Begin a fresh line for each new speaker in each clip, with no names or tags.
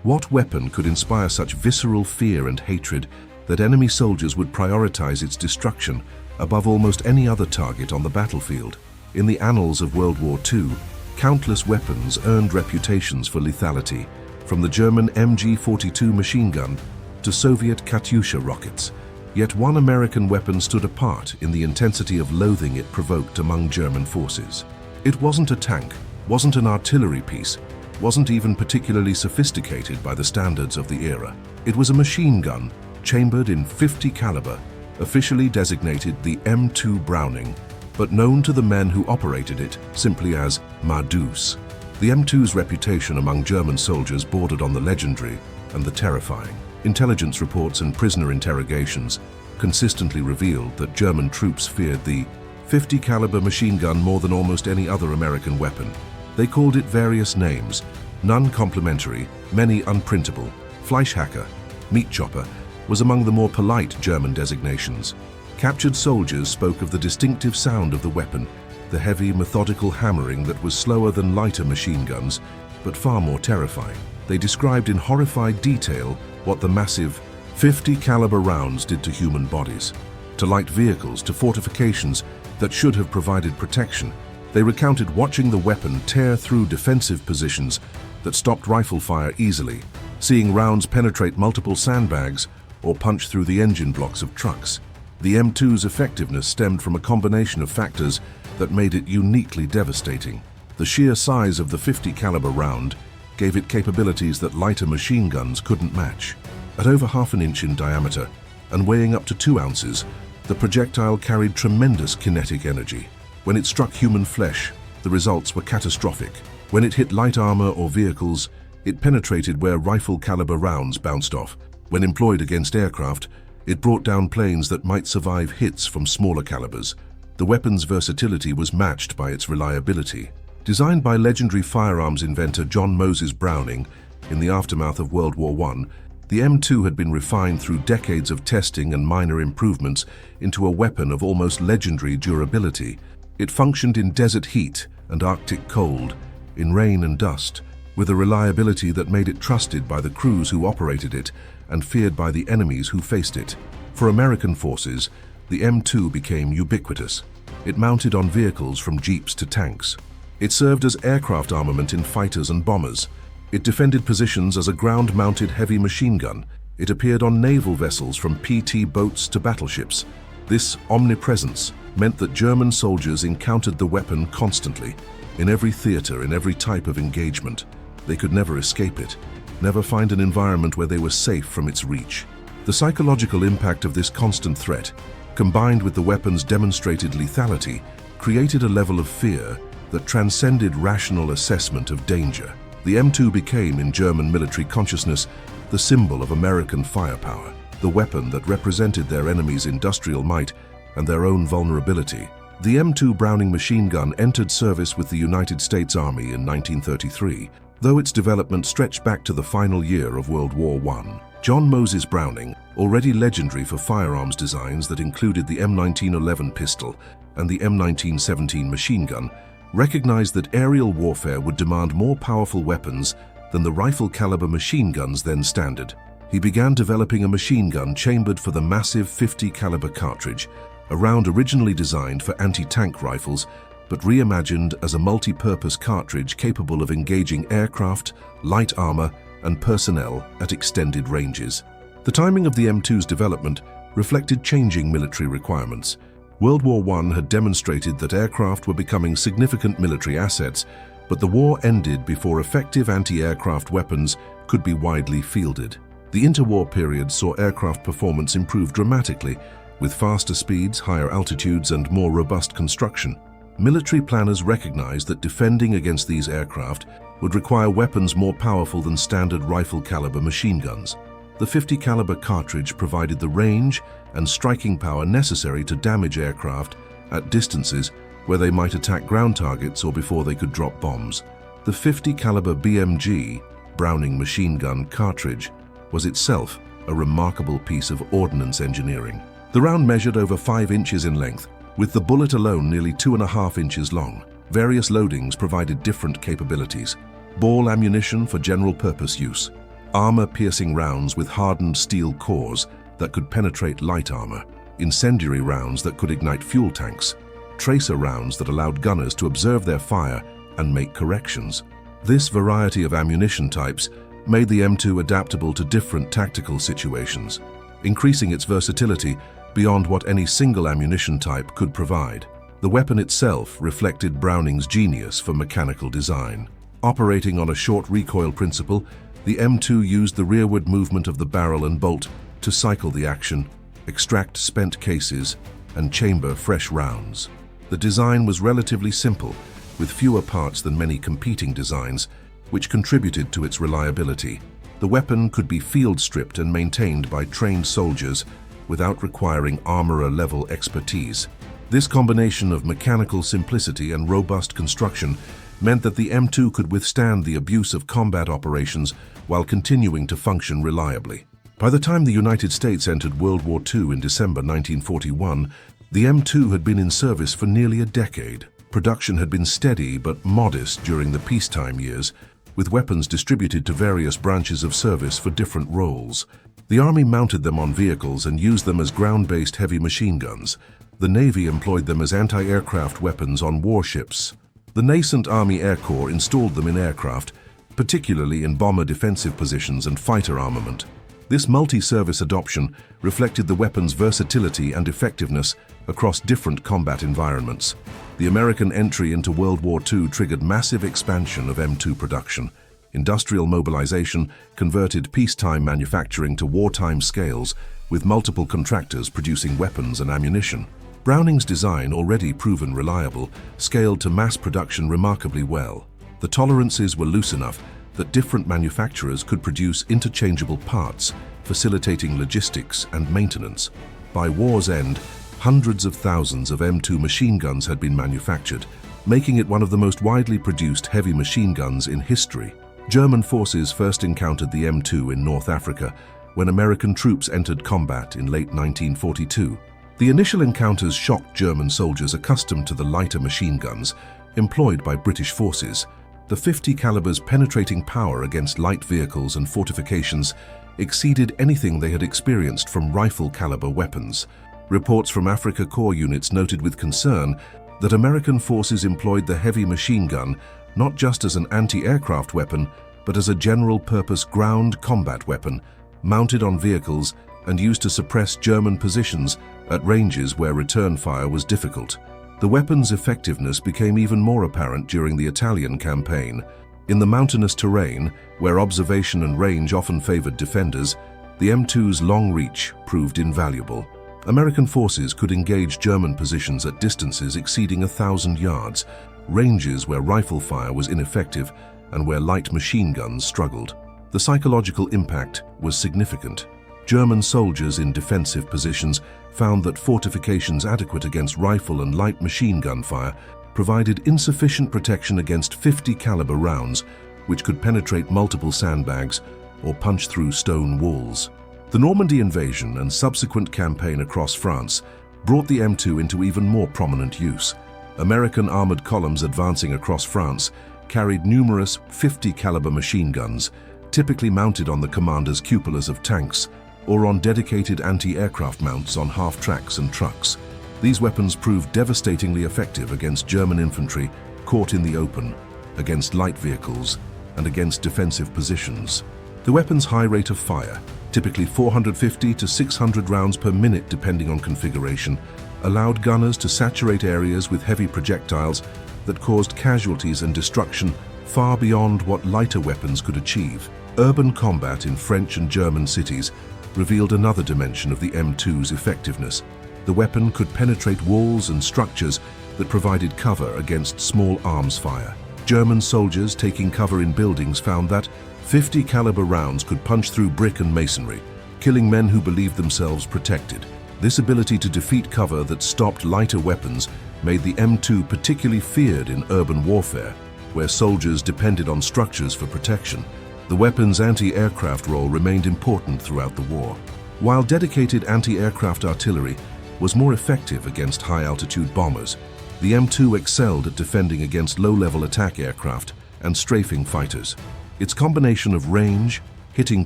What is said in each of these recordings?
What weapon could inspire such visceral fear and hatred that enemy soldiers would prioritize its destruction above almost any other target on the battlefield? In the annals of World War II, countless weapons earned reputations for lethality, from the German MG-42 machine gun to Soviet Katyusha rockets. Yet one American weapon stood apart in the intensity of loathing it provoked among German forces. It wasn't a tank, wasn't an artillery piece, wasn't even particularly sophisticated by the standards of the era. It was a machine gun chambered in .50 caliber, officially designated the M2 Browning, but known to the men who operated it simply as Deuce. The M2's reputation among German soldiers bordered on the legendary and the terrifying. Intelligence reports and prisoner interrogations consistently revealed that German troops feared the .50 caliber machine gun more than almost any other American weapon. They called it various names, none complimentary, many unprintable. Fleischhacker, meat chopper, was among the more polite German designations. Captured soldiers spoke of the distinctive sound of the weapon, the heavy, methodical hammering that was slower than lighter machine guns, but far more terrifying. They described in horrified detail what the massive .50 caliber rounds did to human bodies, to light vehicles, to fortifications that should have provided protection. They recounted watching the weapon tear through defensive positions that stopped rifle fire easily, seeing rounds penetrate multiple sandbags or punch through the engine blocks of trucks. The M2's effectiveness stemmed from a combination of factors that made it uniquely devastating. The sheer size of the .50 caliber round gave it capabilities that lighter machine guns couldn't match. At over half an inch in diameter and weighing up to 2 ounces, the projectile carried tremendous kinetic energy. When it struck human flesh, the results were catastrophic. When it hit light armor or vehicles, it penetrated where rifle-caliber rounds bounced off. When employed against aircraft, it brought down planes that might survive hits from smaller calibers. The weapon's versatility was matched by its reliability. Designed by legendary firearms inventor John Moses Browning in the aftermath of World War I, the M2 had been refined through decades of testing and minor improvements into a weapon of almost legendary durability. It functioned in desert heat and Arctic cold, in rain and dust, with a reliability that made it trusted by the crews who operated it and feared by the enemies who faced it. For American forces, the M2 became ubiquitous. It mounted on vehicles from jeeps to tanks. It served as aircraft armament in fighters and bombers. It defended positions as a ground-mounted heavy machine gun. It appeared on naval vessels from PT boats to battleships. This omnipresence meant that German soldiers encountered the weapon constantly, in every theater, in every type of engagement. They could never escape it, never find an environment where they were safe from its reach. The psychological impact of this constant threat, combined with the weapon's demonstrated lethality, created a level of fear that transcended rational assessment of danger. The M2 became, in German military consciousness, the symbol of American firepower, the weapon that represented their enemy's industrial might and their own vulnerability. The M2 Browning machine gun entered service with the United States Army in 1933, though its development stretched back to the final year of World War I. John Moses Browning, already legendary for firearms designs that included the M1911 pistol and the M1917 machine gun, recognized that aerial warfare would demand more powerful weapons than the rifle-caliber machine guns then standard. He began developing a machine gun chambered for the massive .50 caliber cartridge, a round originally designed for anti-tank rifles, but reimagined as a multi-purpose cartridge capable of engaging aircraft, light armor, and personnel at extended ranges. The timing of the M2's development reflected changing military requirements. World War I had demonstrated that aircraft were becoming significant military assets, but the war ended before effective anti-aircraft weapons could be widely fielded. The interwar period saw aircraft performance improve dramatically, with faster speeds, higher altitudes, and more robust construction. Military planners recognized that defending against these aircraft would require weapons more powerful than standard rifle-caliber machine guns. The .50 caliber cartridge provided the range and striking power necessary to damage aircraft at distances where they might attack ground targets or before they could drop bombs. The .50 caliber BMG, Browning machine gun cartridge, was itself a remarkable piece of ordnance engineering. The round measured over 5 inches in length, with the bullet alone nearly 2.5 inches long. Various loadings provided different capabilities. Ball ammunition for general purpose use, armor-piercing rounds with hardened steel cores that could penetrate light armor, incendiary rounds that could ignite fuel tanks, tracer rounds that allowed gunners to observe their fire and make corrections. This variety of ammunition types made the M2 adaptable to different tactical situations, increasing its versatility beyond what any single ammunition type could provide. The weapon itself reflected Browning's genius for mechanical design. Operating on a short recoil principle, the M2 used the rearward movement of the barrel and bolt to cycle the action, extract spent cases, and chamber fresh rounds. The design was relatively simple, with fewer parts than many competing designs, which contributed to its reliability. The weapon could be field stripped and maintained by trained soldiers without requiring armorer-level expertise. This combination of mechanical simplicity and robust construction meant that the M2 could withstand the abuse of combat operations while continuing to function reliably. By the time the United States entered World War II in December 1941, the M2 had been in service for nearly a decade. Production had been steady but modest during the peacetime years, with weapons distributed to various branches of service for different roles. The Army mounted them on vehicles and used them as ground-based heavy machine guns. The Navy employed them as anti-aircraft weapons on warships. The nascent Army Air Corps installed them in aircraft, particularly in bomber defensive positions and fighter armament. This multi-service adoption reflected the weapon's versatility and effectiveness across different combat environments. The American entry into World War II triggered massive expansion of M2 production. Industrial mobilization converted peacetime manufacturing to wartime scales, with multiple contractors producing weapons and ammunition. Browning's design, already proven reliable, scaled to mass production remarkably well. The tolerances were loose enough that different manufacturers could produce interchangeable parts, facilitating logistics and maintenance. By war's end, hundreds of thousands of M2 machine guns had been manufactured, making it one of the most widely produced heavy machine guns in history. German forces first encountered the M2 in North Africa when American troops entered combat in late 1942. The initial encounters shocked German soldiers accustomed to the lighter machine guns employed by British forces. The .50 caliber's penetrating power against light vehicles and fortifications exceeded anything they had experienced from rifle-caliber weapons. Reports from Afrika Korps units noted with concern that American forces employed the heavy machine gun not just as an anti-aircraft weapon, but as a general-purpose ground combat weapon, mounted on vehicles and used to suppress German positions at ranges where return fire was difficult. The weapon's effectiveness became even more apparent during the Italian campaign. In the mountainous terrain, where observation and range often favored defenders, the M2's long reach proved invaluable. American forces could engage German positions at distances exceeding 1,000 yards, ranges where rifle fire was ineffective and where light machine guns struggled. The psychological impact was significant. German soldiers in defensive positions found that fortifications adequate against rifle and light machine gun fire provided insufficient protection against .50 caliber rounds, which could penetrate multiple sandbags or punch through stone walls. The Normandy invasion and subsequent campaign across France brought the M2 into even more prominent use. American armored columns advancing across France carried numerous .50 caliber machine guns, typically mounted on the commander's cupolas of tanks or on dedicated anti-aircraft mounts on half-tracks and trucks. These weapons proved devastatingly effective against German infantry caught in the open, against light vehicles, and against defensive positions. The weapon's high rate of fire, typically 450 to 600 rounds per minute depending on configuration, allowed gunners to saturate areas with heavy projectiles that caused casualties and destruction far beyond what lighter weapons could achieve. Urban combat in French and German cities revealed another dimension of the M2's effectiveness. The weapon could penetrate walls and structures that provided cover against small arms fire. German soldiers taking cover in buildings found that .50 caliber rounds could punch through brick and masonry, killing men who believed themselves protected. This ability to defeat cover that stopped lighter weapons made the M2 particularly feared in urban warfare, where soldiers depended on structures for protection. The weapon's anti-aircraft role remained important throughout the war. While dedicated anti-aircraft artillery was more effective against high-altitude bombers, the M2 excelled at defending against low-level attack aircraft and strafing fighters. Its combination of range, hitting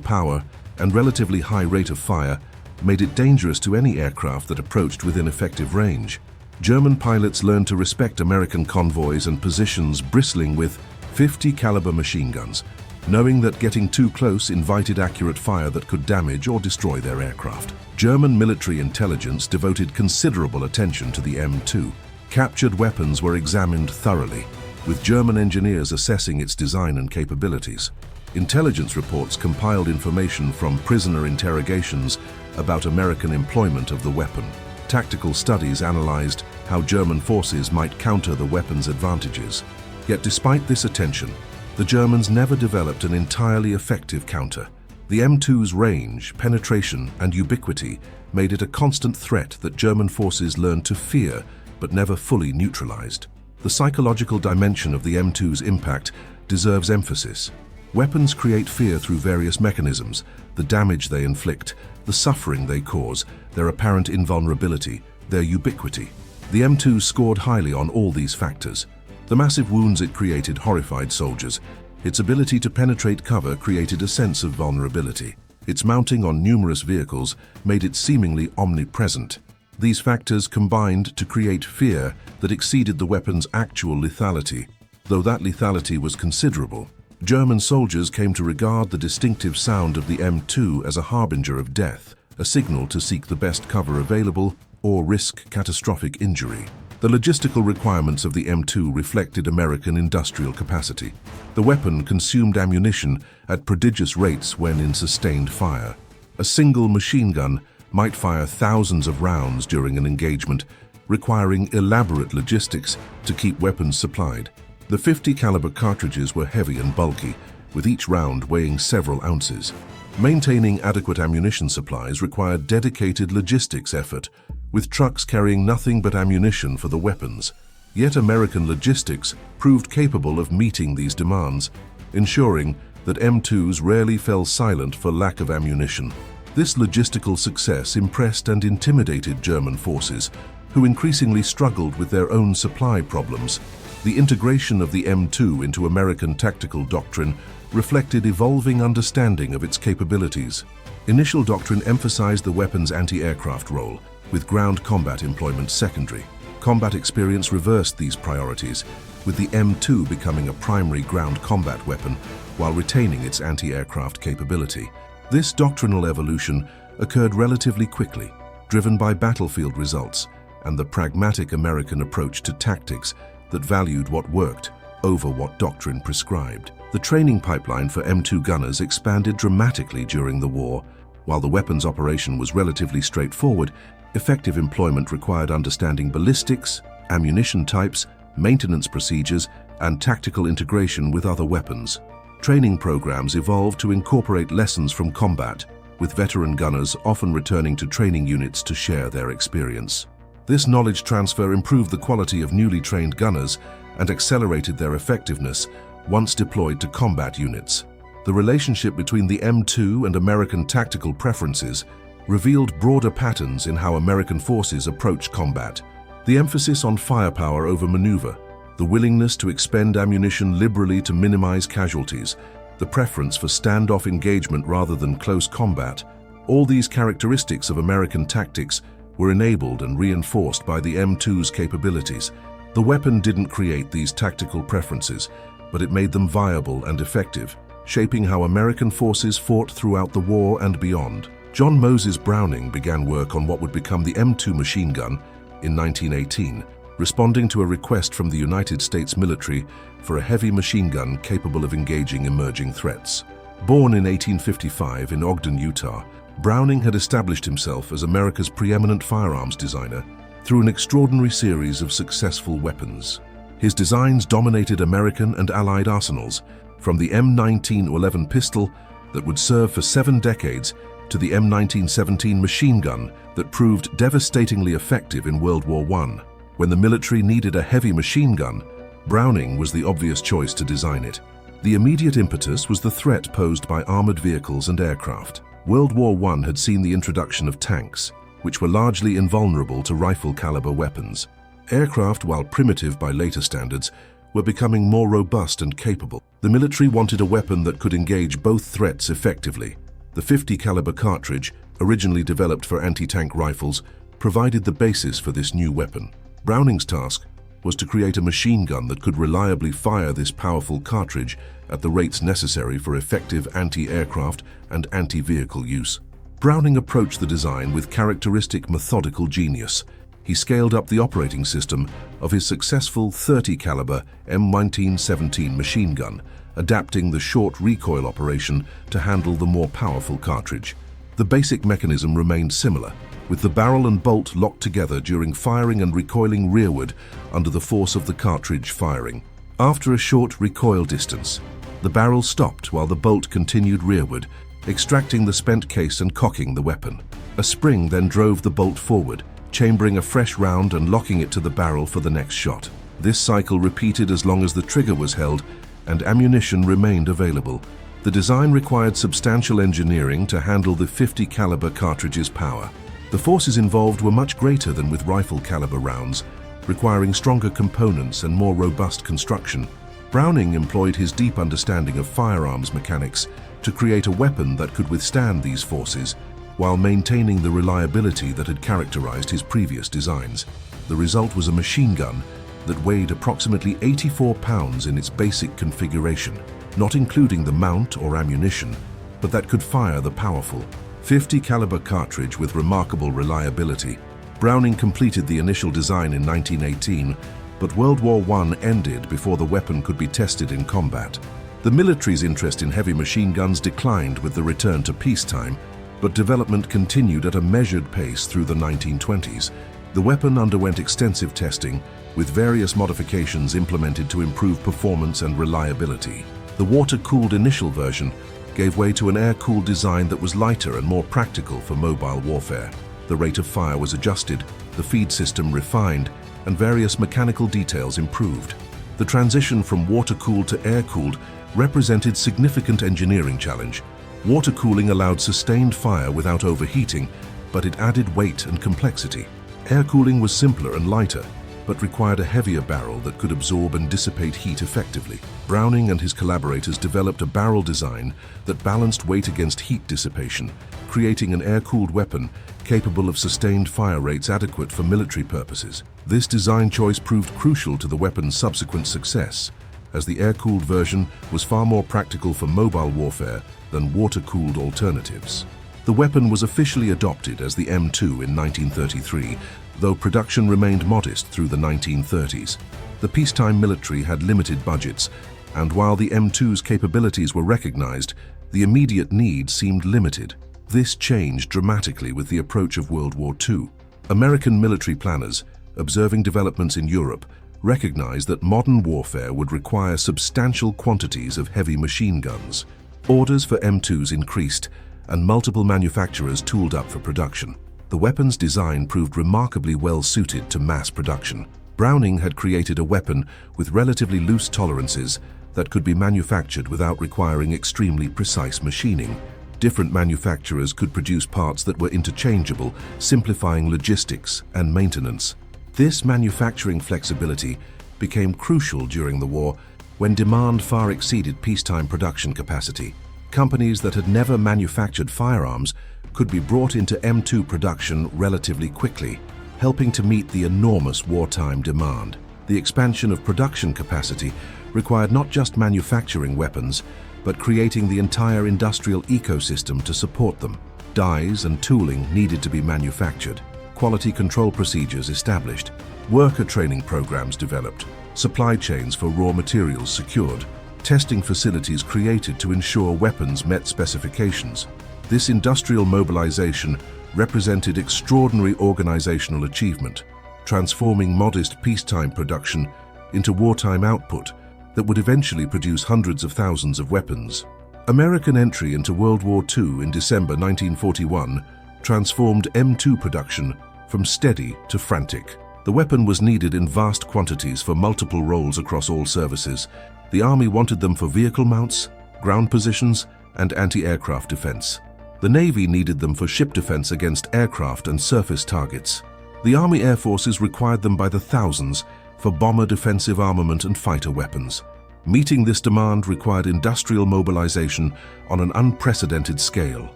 power, and relatively high rate of fire made it dangerous to any aircraft that approached within effective range. German pilots learned to respect American convoys and positions bristling with 50 caliber machine guns, knowing that getting too close invited accurate fire that could damage or destroy their aircraft. German military intelligence devoted considerable attention to the M2. Captured weapons were examined thoroughly, with German engineers assessing its design and capabilities. Intelligence reports compiled information from prisoner interrogations about American employment of the weapon. Tactical studies analyzed how German forces might counter the weapon's advantages. Yet despite this attention, the Germans never developed an entirely effective counter. The M2's range, penetration, and ubiquity made it a constant threat that German forces learned to fear but never fully neutralized. The psychological dimension of the M2's impact deserves emphasis. Weapons create fear through various mechanisms: the damage they inflict, the suffering they cause, their apparent invulnerability, their ubiquity. The M2 scored highly on all these factors. The massive wounds it created horrified soldiers. Its ability to penetrate cover created a sense of vulnerability. Its mounting on numerous vehicles made it seemingly omnipresent. These factors combined to create fear that exceeded the weapon's actual lethality. Though that lethality was considerable, German soldiers came to regard the distinctive sound of the M2 as a harbinger of death, a signal to seek the best cover available or risk catastrophic injury. The logistical requirements of the M2 reflected American industrial capacity. The weapon consumed ammunition at prodigious rates when in sustained fire. A single machine gun might fire thousands of rounds during an engagement, requiring elaborate logistics to keep weapons supplied. The 50 caliber cartridges were heavy and bulky, with each round weighing several ounces. Maintaining adequate ammunition supplies required dedicated logistics effort, with trucks carrying nothing but ammunition for the weapons. Yet American logistics proved capable of meeting these demands, ensuring that M2s rarely fell silent for lack of ammunition. This logistical success impressed and intimidated German forces, who increasingly struggled with their own supply problems. The integration of the M2 into American tactical doctrine reflected evolving understanding of its capabilities. Initial doctrine emphasized the weapon's anti-aircraft role, with ground combat employment secondary. Combat experience reversed these priorities, with the M2 becoming a primary ground combat weapon while retaining its anti-aircraft capability. This doctrinal evolution occurred relatively quickly, driven by battlefield results and the pragmatic American approach to tactics that valued what worked over what doctrine prescribed. The training pipeline for M2 gunners expanded dramatically during the war. While the weapons operation was relatively straightforward, effective employment required understanding ballistics, ammunition types, maintenance procedures, and tactical integration with other weapons. Training programs evolved to incorporate lessons from combat, with veteran gunners often returning to training units to share their experience. This knowledge transfer improved the quality of newly trained gunners and accelerated their effectiveness once deployed to combat units. The relationship between the M2 and American tactical preferences revealed broader patterns in how American forces approach combat. The emphasis on firepower over maneuver, the willingness to expend ammunition liberally to minimize casualties, the preference for standoff engagement rather than close combat, all these characteristics of American tactics were enabled and reinforced by the M2's capabilities. The weapon didn't create these tactical preferences, but it made them viable and effective, shaping how American forces fought throughout the war and beyond. John Moses Browning began work on what would become the M2 machine gun in 1918, responding to a request from the United States military for a heavy machine gun capable of engaging emerging threats. Born in 1855 in Ogden, Utah, Browning had established himself as America's preeminent firearms designer through an extraordinary series of successful weapons. His designs dominated American and Allied arsenals, from the M1911 pistol that would serve for 7 decades to the M1917 machine gun that proved devastatingly effective in World War I. When the military needed a heavy machine gun, Browning was the obvious choice to design it. The immediate impetus was the threat posed by armored vehicles and aircraft. World War I had seen the introduction of tanks, which were largely invulnerable to rifle-caliber weapons. Aircraft, while primitive by later standards, were becoming more robust and capable. The military wanted a weapon that could engage both threats effectively. The 50 caliber cartridge, originally developed for anti-tank rifles, provided the basis for this new weapon. Browning's task was to create a machine gun that could reliably fire this powerful cartridge at the rates necessary for effective anti-aircraft and anti-vehicle use. Browning approached the design with characteristic methodical genius. He scaled up the operating system of his successful 30 caliber M1917 machine gun, adapting the short recoil operation to handle the more powerful cartridge. The basic mechanism remained similar, with the barrel and bolt locked together during firing and recoiling rearward under the force of the cartridge firing. After a short recoil distance, the barrel stopped while the bolt continued rearward, extracting the spent case and cocking the weapon. A spring then drove the bolt forward, chambering a fresh round and locking it to the barrel for the next shot. This cycle repeated as long as the trigger was held and ammunition remained available. The design required substantial engineering to handle the 50 caliber cartridge's power. The forces involved were much greater than with rifle caliber rounds, requiring stronger components and more robust construction. Browning employed his deep understanding of firearms mechanics to create a weapon that could withstand these forces while maintaining the reliability that had characterized his previous designs. The result was a machine gun that weighed approximately 84 pounds in its basic configuration, not including the mount or ammunition, but that could fire the powerful 50 caliber cartridge with remarkable reliability. Browning completed the initial design in 1918, but World War I ended before the weapon could be tested in combat. The military's interest in heavy machine guns declined with the return to peacetime, but development continued at a measured pace through the 1920s. The weapon underwent extensive testing, with various modifications implemented to improve performance and reliability. The water-cooled initial version gave way to an air-cooled design that was lighter and more practical for mobile warfare. The rate of fire was adjusted, the feed system refined, and various mechanical details improved. The transition from water-cooled to air-cooled represented significant engineering challenge. Water cooling allowed sustained fire without overheating, but it added weight and complexity. Air cooling was simpler and lighter, but required a heavier barrel that could absorb and dissipate heat effectively. Browning and his collaborators developed a barrel design that balanced weight against heat dissipation, creating an air-cooled weapon capable of sustained fire rates adequate for military purposes. This design choice proved crucial to the weapon's subsequent success, as the air-cooled version was far more practical for mobile warfare than water-cooled alternatives. The weapon was officially adopted as the M2 in 1933, though production remained modest through the 1930s. The peacetime military had limited budgets, and while the M2's capabilities were recognized, the immediate need seemed limited. This changed dramatically with the approach of World War II. American military planners, observing developments in Europe, recognized that modern warfare would require substantial quantities of heavy machine guns. Orders for M2s increased, and multiple manufacturers tooled up for production. The weapon's design proved remarkably well suited to mass production. Browning had created a weapon with relatively loose tolerances that could be manufactured without requiring extremely precise machining. Different manufacturers could produce parts that were interchangeable, simplifying logistics and maintenance. This manufacturing flexibility became crucial during the war when demand far exceeded peacetime production capacity. Companies that had never manufactured firearms could be brought into M2 production relatively quickly, helping to meet the enormous wartime demand. The expansion of production capacity required not just manufacturing weapons, but creating the entire industrial ecosystem to support them. Dies and tooling needed to be manufactured, quality control procedures established, worker training programs developed, supply chains for raw materials secured, testing facilities created to ensure weapons met specifications. This industrial mobilization represented extraordinary organizational achievement, transforming modest peacetime production into wartime output that would eventually produce hundreds of thousands of weapons. American entry into World War II in December 1941 transformed M2 production from steady to frantic. The weapon was needed in vast quantities for multiple roles across all services. The Army wanted them for vehicle mounts, ground positions, and anti-aircraft defense. The Navy needed them for ship defense against aircraft and surface targets. The Army Air Forces required them by the thousands for bomber defensive armament and fighter weapons. Meeting this demand required industrial mobilization on an unprecedented scale.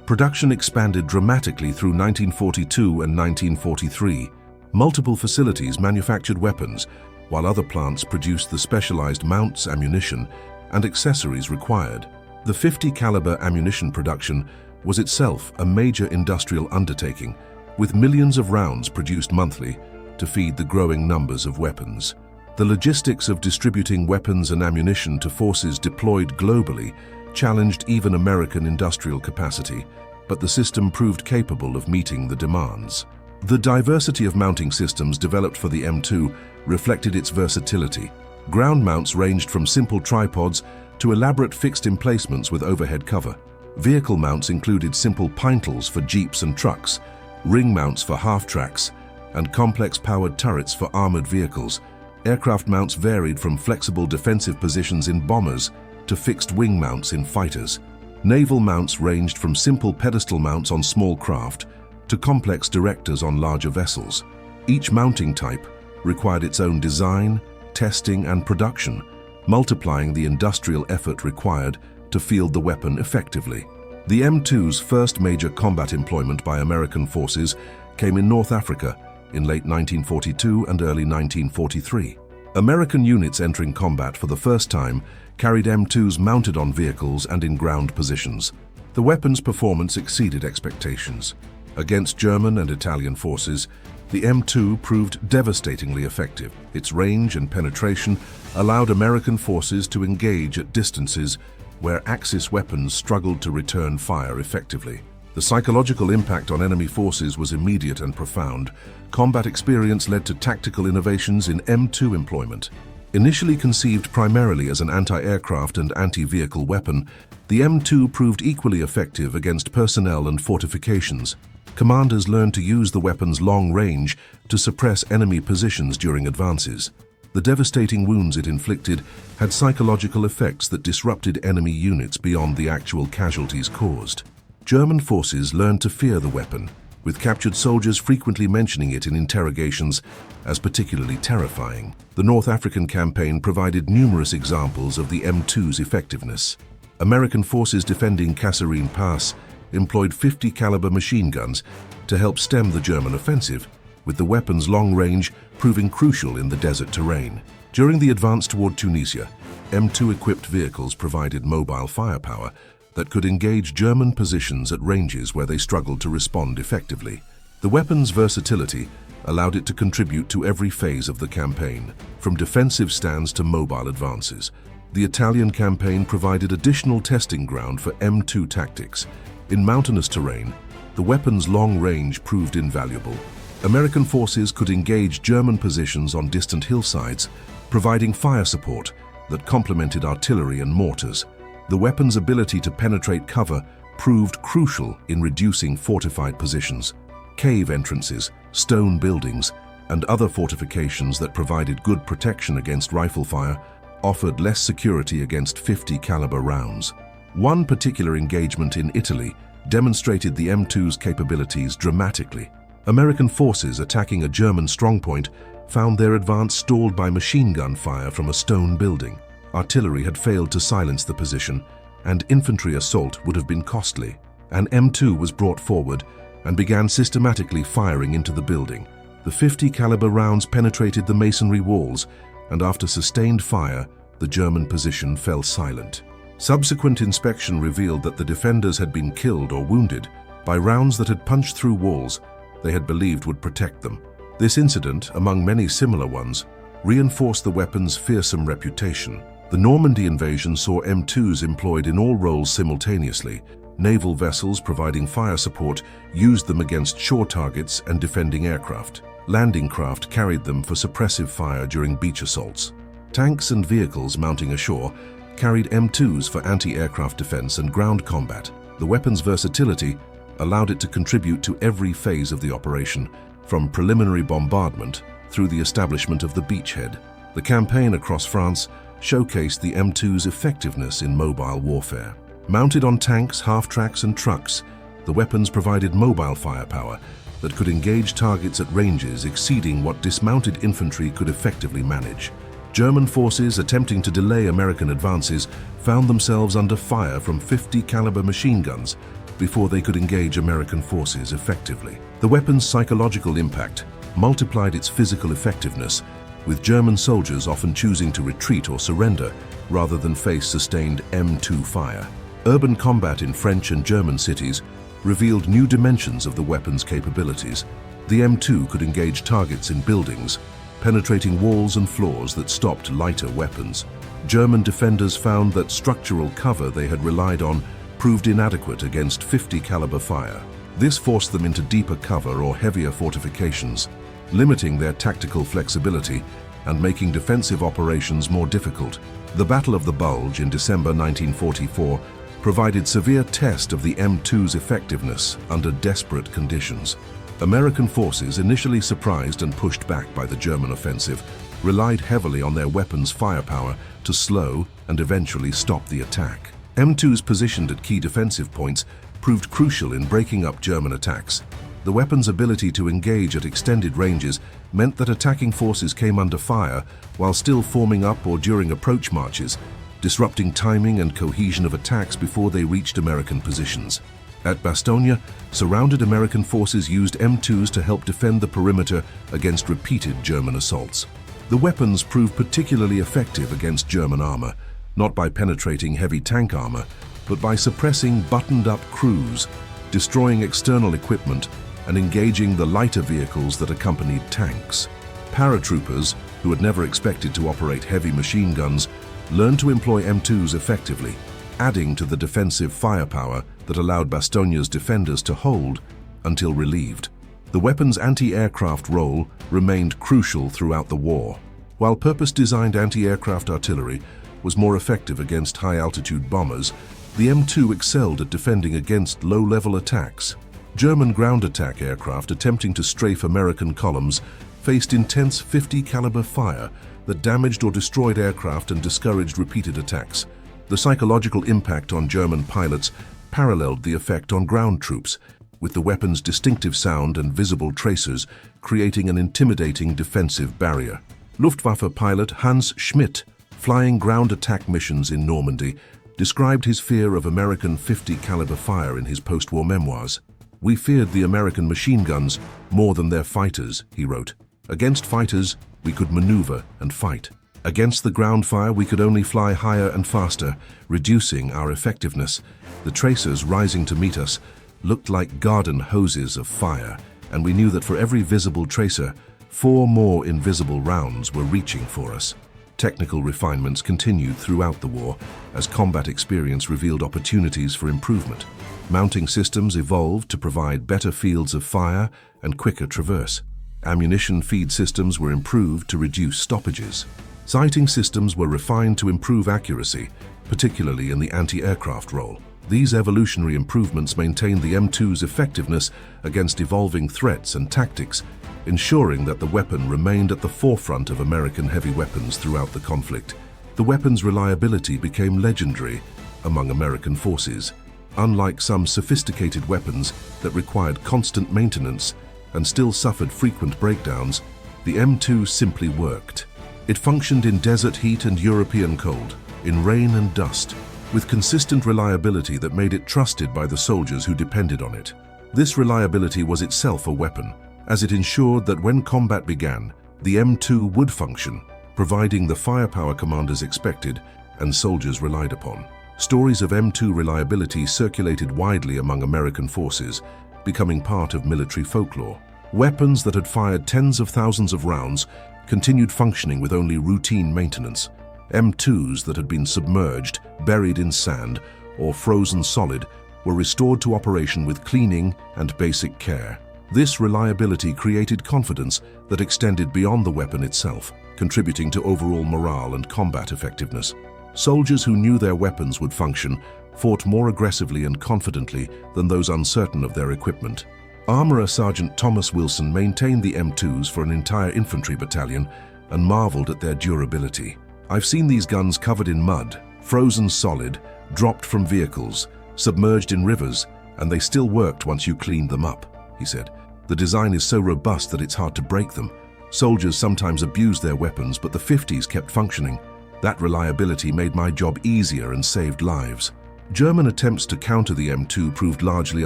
Production expanded dramatically through 1942 and 1943. Multiple facilities manufactured weapons, while other plants produced the specialized mounts, ammunition, and accessories required. The 50 caliber ammunition production was itself a major industrial undertaking, with millions of rounds produced monthly to feed the growing numbers of weapons. The logistics of distributing weapons and ammunition to forces deployed globally challenged even American industrial capacity, but the system proved capable of meeting the demands. The diversity of mounting systems developed for the M2 reflected its versatility. Ground mounts ranged from simple tripods to elaborate fixed emplacements with overhead cover. Vehicle mounts included simple pintles for jeeps and trucks, ring mounts for half-tracks, and complex powered turrets for armored vehicles. Aircraft mounts varied from flexible defensive positions in bombers to fixed wing mounts in fighters. Naval mounts ranged from simple pedestal mounts on small craft to complex directors on larger vessels. Each mounting type required its own design, testing, and production, multiplying the industrial effort required to field the weapon effectively. The M2's first major combat employment by American forces came in North Africa in late 1942 and early 1943. American units entering combat for the first time carried M2s mounted on vehicles and in ground positions. The weapon's performance exceeded expectations. Against German and Italian forces, the M2 proved devastatingly effective. Its range and penetration allowed American forces to engage at distances where Axis weapons struggled to return fire effectively. The psychological impact on enemy forces was immediate and profound. Combat experience led to tactical innovations in M2 employment. Initially conceived primarily as an anti-aircraft and anti-vehicle weapon, the M2 proved equally effective against personnel and fortifications. Commanders learned to use the weapon's long range to suppress enemy positions during advances. The devastating wounds it inflicted had psychological effects that disrupted enemy units beyond the actual casualties caused. German forces learned to fear the weapon, with captured soldiers frequently mentioning it in interrogations as particularly terrifying. The North African campaign provided numerous examples of the M2's effectiveness. American forces defending Kasserine Pass employed 50 caliber machine guns to help stem the German offensive, with the weapon's long range proving crucial in the desert terrain. During the advance toward Tunisia, M2-equipped vehicles provided mobile firepower that could engage German positions at ranges where they struggled to respond effectively. The weapon's versatility allowed it to contribute to every phase of the campaign, from defensive stands to mobile advances. The Italian campaign provided additional testing ground for M2 tactics. In mountainous terrain, the weapon's long range proved invaluable. American forces could engage German positions on distant hillsides, providing fire support that complemented artillery and mortars. The weapon's ability to penetrate cover proved crucial in reducing fortified positions. Cave entrances, stone buildings, and other fortifications that provided good protection against rifle fire offered less security against 50 caliber rounds. One particular engagement in Italy demonstrated the M2's capabilities dramatically. American forces attacking a German strongpoint found their advance stalled by machine gun fire from a stone building. Artillery had failed to silence the position, and infantry assault would have been costly. An M2 was brought forward and began systematically firing into the building. The 50 caliber rounds penetrated the masonry walls, and after sustained fire, the German position fell silent. Subsequent inspection revealed that the defenders had been killed or wounded by rounds that had punched through walls they had believed would protect them. This incident, among many similar ones, reinforced the weapon's fearsome reputation. The Normandy invasion saw M2s employed in all roles simultaneously. Naval vessels providing fire support used them against shore targets and defending aircraft. Landing craft carried them for suppressive fire during beach assaults. Tanks and vehicles mounting ashore carried M2s for anti-aircraft defense and ground combat. The weapon's versatility allowed it to contribute to every phase of the operation, from preliminary bombardment through the establishment of the beachhead. The campaign across France showcased the M2's effectiveness in mobile warfare. Mounted on tanks, half-tracks, and trucks, the weapons provided mobile firepower that could engage targets at ranges exceeding what dismounted infantry could effectively manage. German forces attempting to delay American advances found themselves under fire from 50 caliber machine guns before they could engage American forces effectively. The weapon's psychological impact multiplied its physical effectiveness, with German soldiers often choosing to retreat or surrender rather than face sustained M2 fire. Urban combat in French and German cities revealed new dimensions of the weapon's capabilities. The M2 could engage targets in buildings, penetrating walls and floors that stopped lighter weapons. German defenders found that structural cover they had relied on proved inadequate against 50 caliber fire. This forced them into deeper cover or heavier fortifications, limiting their tactical flexibility and making defensive operations more difficult. The Battle of the Bulge in December 1944 provided severe test of the M2's effectiveness under desperate conditions. American forces, initially surprised and pushed back by the German offensive, relied heavily on their weapons' firepower to slow and eventually stop the attack. M2s positioned at key defensive points proved crucial in breaking up German attacks. The weapon's ability to engage at extended ranges meant that attacking forces came under fire while still forming up or during approach marches, disrupting timing and cohesion of attacks before they reached American positions. At Bastogne, surrounded American forces used M2s to help defend the perimeter against repeated German assaults. The weapons proved particularly effective against German armor, not by penetrating heavy tank armor, but by suppressing buttoned-up crews, destroying external equipment, and engaging the lighter vehicles that accompanied tanks. Paratroopers, who had never expected to operate heavy machine guns, learned to employ M2s effectively, adding to the defensive firepower that allowed Bastogne's defenders to hold until relieved. The weapon's anti-aircraft role remained crucial throughout the war. While purpose-designed anti-aircraft artillery was more effective against high-altitude bombers, the M2 excelled at defending against low-level attacks. German ground attack aircraft attempting to strafe American columns faced intense 50 caliber fire that damaged or destroyed aircraft and discouraged repeated attacks. The psychological impact on German pilots paralleled the effect on ground troops, with the weapon's distinctive sound and visible tracers creating an intimidating defensive barrier. Luftwaffe pilot Hans Schmidt, flying ground attack missions in Normandy, described his fear of American 50 caliber fire in his post-war memoirs. "We feared the American machine guns more than their fighters," he wrote. "Against fighters, we could maneuver and fight. Against the ground fire, we could only fly higher and faster, reducing our effectiveness. The tracers rising to meet us looked like garden hoses of fire, and we knew that for every visible tracer, 4 more invisible rounds were reaching for us." Technical refinements continued throughout the war as combat experience revealed opportunities for improvement. Mounting systems evolved to provide better fields of fire and quicker traverse. Ammunition feed systems were improved to reduce stoppages. Sighting systems were refined to improve accuracy, particularly in the anti-aircraft role. These evolutionary improvements maintained the M2's effectiveness against evolving threats and tactics, ensuring that the weapon remained at the forefront of American heavy weapons throughout the conflict. The weapon's reliability became legendary among American forces. Unlike some sophisticated weapons that required constant maintenance and still suffered frequent breakdowns, the M2 simply worked. It functioned in desert heat and European cold, in rain and dust, with consistent reliability that made it trusted by the soldiers who depended on it. This reliability was itself a weapon, as it ensured that when combat began, the M2 would function, providing the firepower commanders expected and soldiers relied upon. Stories of M2 reliability circulated widely among American forces, becoming part of military folklore. Weapons that had fired tens of thousands of rounds continued functioning with only routine maintenance. M2s that had been submerged, buried in sand, or frozen solid were restored to operation with cleaning and basic care. This reliability created confidence that extended beyond the weapon itself, contributing to overall morale and combat effectiveness. Soldiers who knew their weapons would function fought more aggressively and confidently than those uncertain of their equipment. Armorer Sergeant Thomas Wilson maintained the M2s for an entire infantry battalion and marveled at their durability. "I've seen these guns covered in mud, frozen solid, dropped from vehicles, submerged in rivers, and they still worked once you cleaned them up," he said. The design is so robust that it's hard to break them. Soldiers sometimes abused their weapons, but the 50s kept functioning. That reliability made my job easier and saved lives. German attempts to counter the M2 proved largely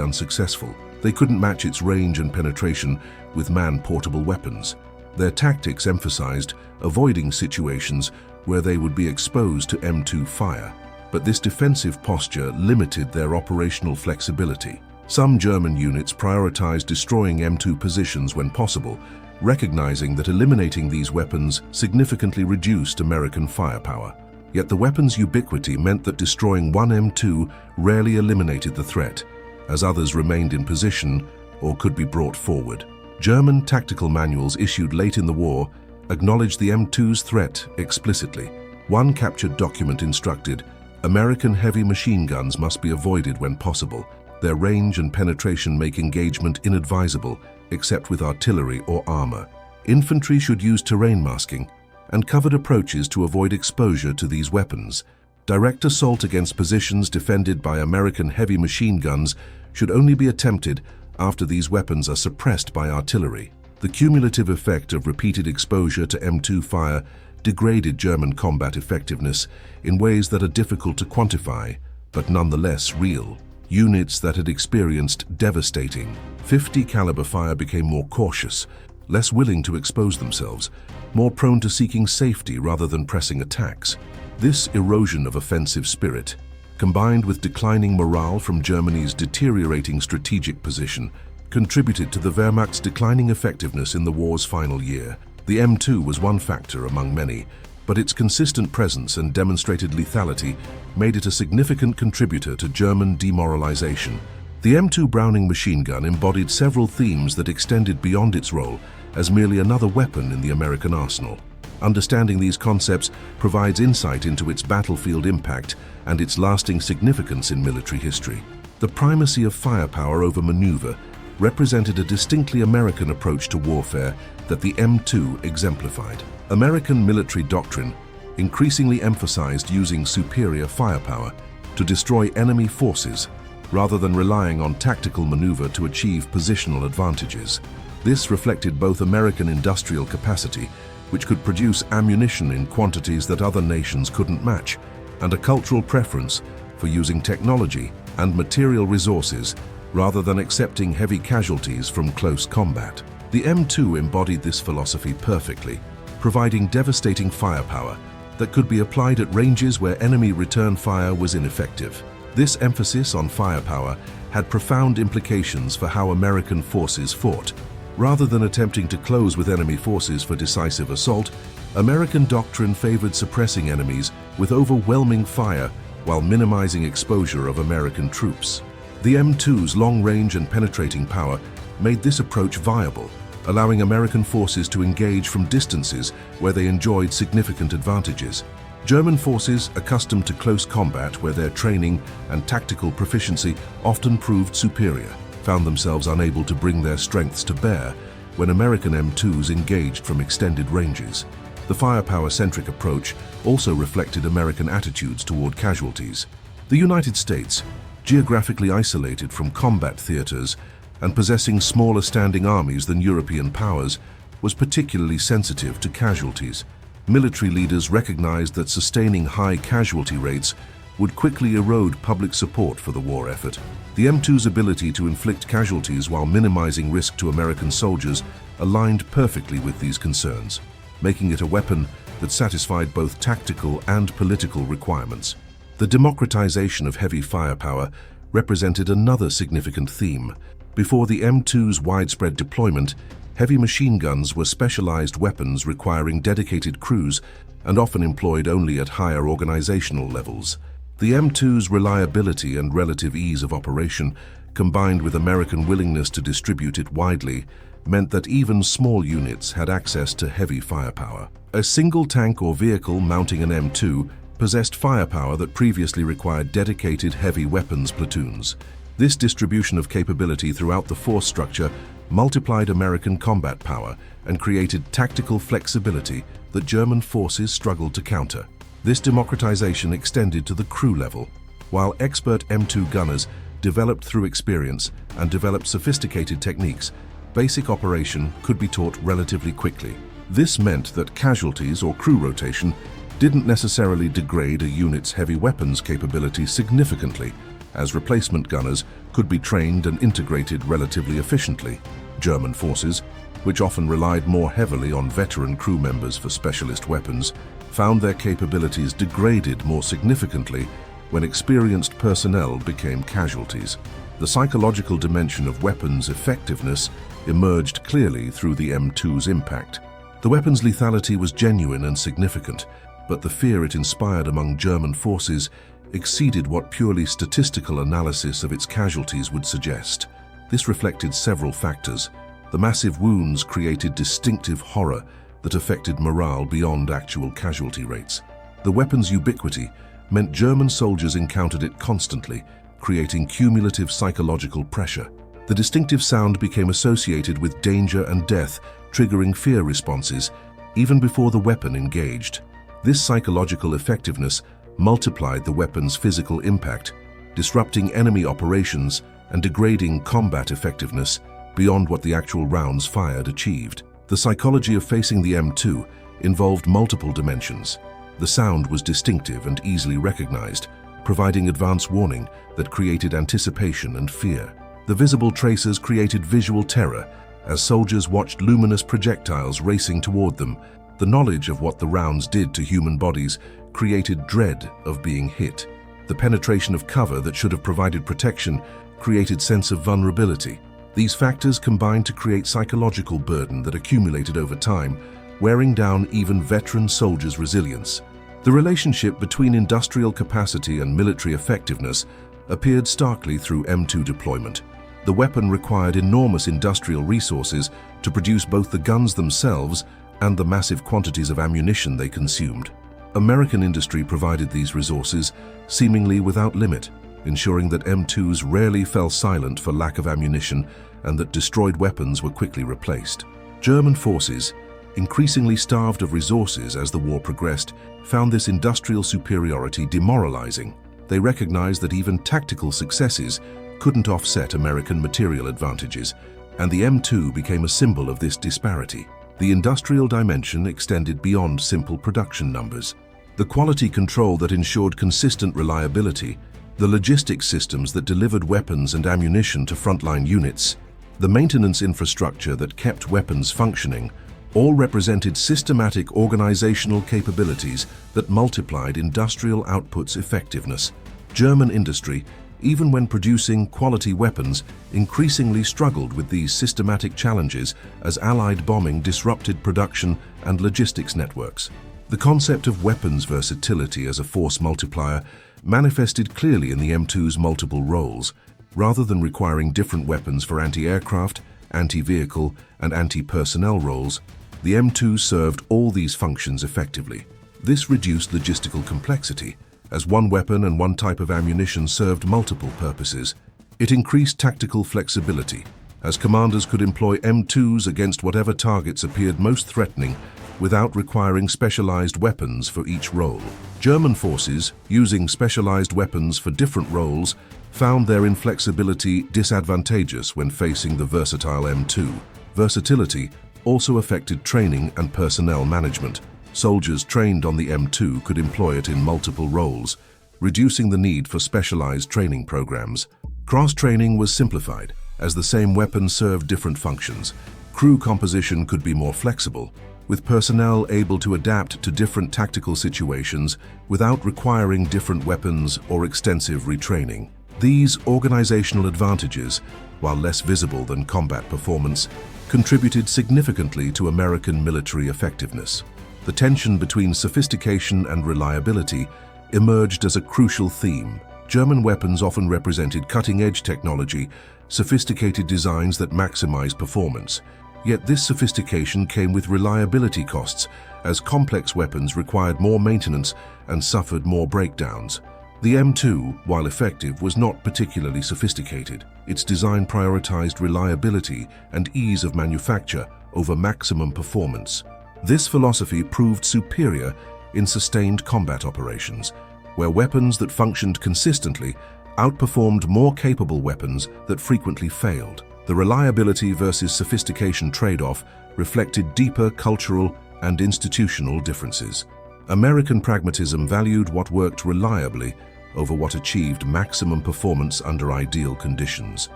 unsuccessful. They couldn't match its range and penetration with man-portable weapons. Their tactics emphasized avoiding situations where they would be exposed to M2 fire, but this defensive posture limited their operational flexibility. Some German units prioritized destroying M2 positions when possible, recognizing that eliminating these weapons significantly reduced American firepower. Yet the weapon's ubiquity meant that destroying one M2 rarely eliminated the threat, as others remained in position or could be brought forward. German tactical manuals issued late in the war acknowledged the M2's threat explicitly. One captured document instructed, "American heavy machine guns must be avoided when possible. Their range and penetration make engagement inadvisable, except with artillery or armor. Infantry should use terrain masking and covered approaches to avoid exposure to these weapons. Direct assault against positions defended by American heavy machine guns should only be attempted after these weapons are suppressed by artillery." The cumulative effect of repeated exposure to M2 fire degraded German combat effectiveness in ways that are difficult to quantify, but nonetheless real. Units that had experienced devastating .50 caliber fire became more cautious, less willing to expose themselves, more prone to seeking safety rather than pressing attacks. This erosion of offensive spirit, combined with declining morale from Germany's deteriorating strategic position, contributed to the Wehrmacht's declining effectiveness in the war's final year. The M2 was one factor among many, but its consistent presence and demonstrated lethality made it a significant contributor to German demoralization. The M2 Browning machine gun embodied several themes that extended beyond its role as merely another weapon in the American arsenal. Understanding these concepts provides insight into its battlefield impact and its lasting significance in military history. The primacy of firepower over maneuver represented a distinctly American approach to warfare that the M2 exemplified. American military doctrine increasingly emphasized using superior firepower to destroy enemy forces rather than relying on tactical maneuver to achieve positional advantages. This reflected both American industrial capacity, which could produce ammunition in quantities that other nations couldn't match, and a cultural preference for using technology and material resources rather than accepting heavy casualties from close combat. The M2 embodied this philosophy perfectly, providing devastating firepower that could be applied at ranges where enemy return fire was ineffective. This emphasis on firepower had profound implications for how American forces fought. Rather than attempting to close with enemy forces for decisive assault, American doctrine favored suppressing enemies with overwhelming fire while minimizing exposure of American troops. The M2's long range and penetrating power made this approach viable, allowing American forces to engage from distances where they enjoyed significant advantages. German forces, accustomed to close combat where their training and tactical proficiency often proved superior, found themselves unable to bring their strengths to bear when American M2s engaged from extended ranges. The firepower-centric approach also reflected American attitudes toward casualties. The United States, geographically isolated from combat theaters and possessing smaller standing armies than European powers, was particularly sensitive to casualties. Military leaders recognized that sustaining high casualty rates would quickly erode public support for the war effort. The M2's ability to inflict casualties while minimizing risk to American soldiers aligned perfectly with these concerns, making it a weapon that satisfied both tactical and political requirements. The democratization of heavy firepower represented another significant theme. Before the M2's widespread deployment, heavy machine guns were specialized weapons requiring dedicated crews and often employed only at higher organizational levels. The M2's reliability and relative ease of operation, combined with American willingness to distribute it widely, meant that even small units had access to heavy firepower. A single tank or vehicle mounting an M2 possessed firepower that previously required dedicated heavy weapons platoons. This distribution of capability throughout the force structure multiplied American combat power and created tactical flexibility that German forces struggled to counter. This democratization extended to the crew level. While expert M2 gunners developed through experience and developed sophisticated techniques, basic operation could be taught relatively quickly. This meant that casualties or crew rotation didn't necessarily degrade a unit's heavy weapons capability significantly, as replacement gunners could be trained and integrated relatively efficiently. German forces, which often relied more heavily on veteran crew members for specialist weapons, found their capabilities degraded more significantly when experienced personnel became casualties. The psychological dimension of weapons effectiveness emerged clearly through the M2's impact. The weapon's lethality was genuine and significant, but the fear it inspired among German forces exceeded what purely statistical analysis of its casualties would suggest. This reflected several factors. The massive wounds created distinctive horror that affected morale beyond actual casualty rates. The weapon's ubiquity meant German soldiers encountered it constantly, creating cumulative psychological pressure. The distinctive sound became associated with danger and death, triggering fear responses even before the weapon engaged. This psychological effectiveness multiplied the weapon's physical impact, disrupting enemy operations and degrading combat effectiveness beyond what the actual rounds fired achieved. The psychology of facing the M2 involved multiple dimensions. The sound was distinctive and easily recognized, providing advance warning that created anticipation and fear. The visible tracers created visual terror as soldiers watched luminous projectiles racing toward them. The knowledge of what the rounds did to human bodies created dread of being hit. The penetration of cover that should have provided protection created sense of vulnerability. These factors combined to create psychological burden that accumulated over time, wearing down even veteran soldiers' resilience. The relationship between industrial capacity and military effectiveness appeared starkly through M2 deployment. The weapon required enormous industrial resources to produce both the guns themselves and the massive quantities of ammunition they consumed. American industry provided these resources, seemingly without limit, ensuring that M2s rarely fell silent for lack of ammunition and that destroyed weapons were quickly replaced. German forces, increasingly starved of resources as the war progressed, found this industrial superiority demoralizing. They recognized that even tactical successes couldn't offset American material advantages, and the M2 became a symbol of this disparity. The industrial dimension extended beyond simple production numbers. The quality control that ensured consistent reliability, the logistics systems that delivered weapons and ammunition to frontline units, the maintenance infrastructure that kept weapons functioning, all represented systematic organizational capabilities that multiplied industrial output's effectiveness. German industry, even when producing quality weapons, increasingly struggled with these systematic challenges as Allied bombing disrupted production and logistics networks. The concept of weapons versatility as a force multiplier manifested clearly in the M2's multiple roles. Rather than requiring different weapons for anti-aircraft, anti-vehicle, and anti-personnel roles, the M2 served all these functions effectively. This reduced logistical complexity, as one weapon and one type of ammunition served multiple purposes. It increased tactical flexibility, as commanders could employ M2s against whatever targets appeared most threatening without requiring specialized weapons for each role. German forces, using specialized weapons for different roles, found their inflexibility disadvantageous when facing the versatile M2. Versatility also affected training and personnel management. Soldiers trained on the M2 could employ it in multiple roles, reducing the need for specialized training programs. Cross-training was simplified, as the same weapon served different functions. Crew composition could be more flexible, with personnel able to adapt to different tactical situations without requiring different weapons or extensive retraining. These organizational advantages, while less visible than combat performance, contributed significantly to American military effectiveness. The tension between sophistication and reliability emerged as a crucial theme. German weapons often represented cutting-edge technology, sophisticated designs that maximized performance. Yet this sophistication came with reliability costs, as complex weapons required more maintenance and suffered more breakdowns. The M2, while effective, was not particularly sophisticated. Its design prioritized reliability and ease of manufacture over maximum performance. This philosophy proved superior in sustained combat operations, where weapons that functioned consistently outperformed more capable weapons that frequently failed. The reliability versus sophistication trade-off reflected deeper cultural and institutional differences. American pragmatism valued what worked reliably over what achieved maximum performance under ideal conditions.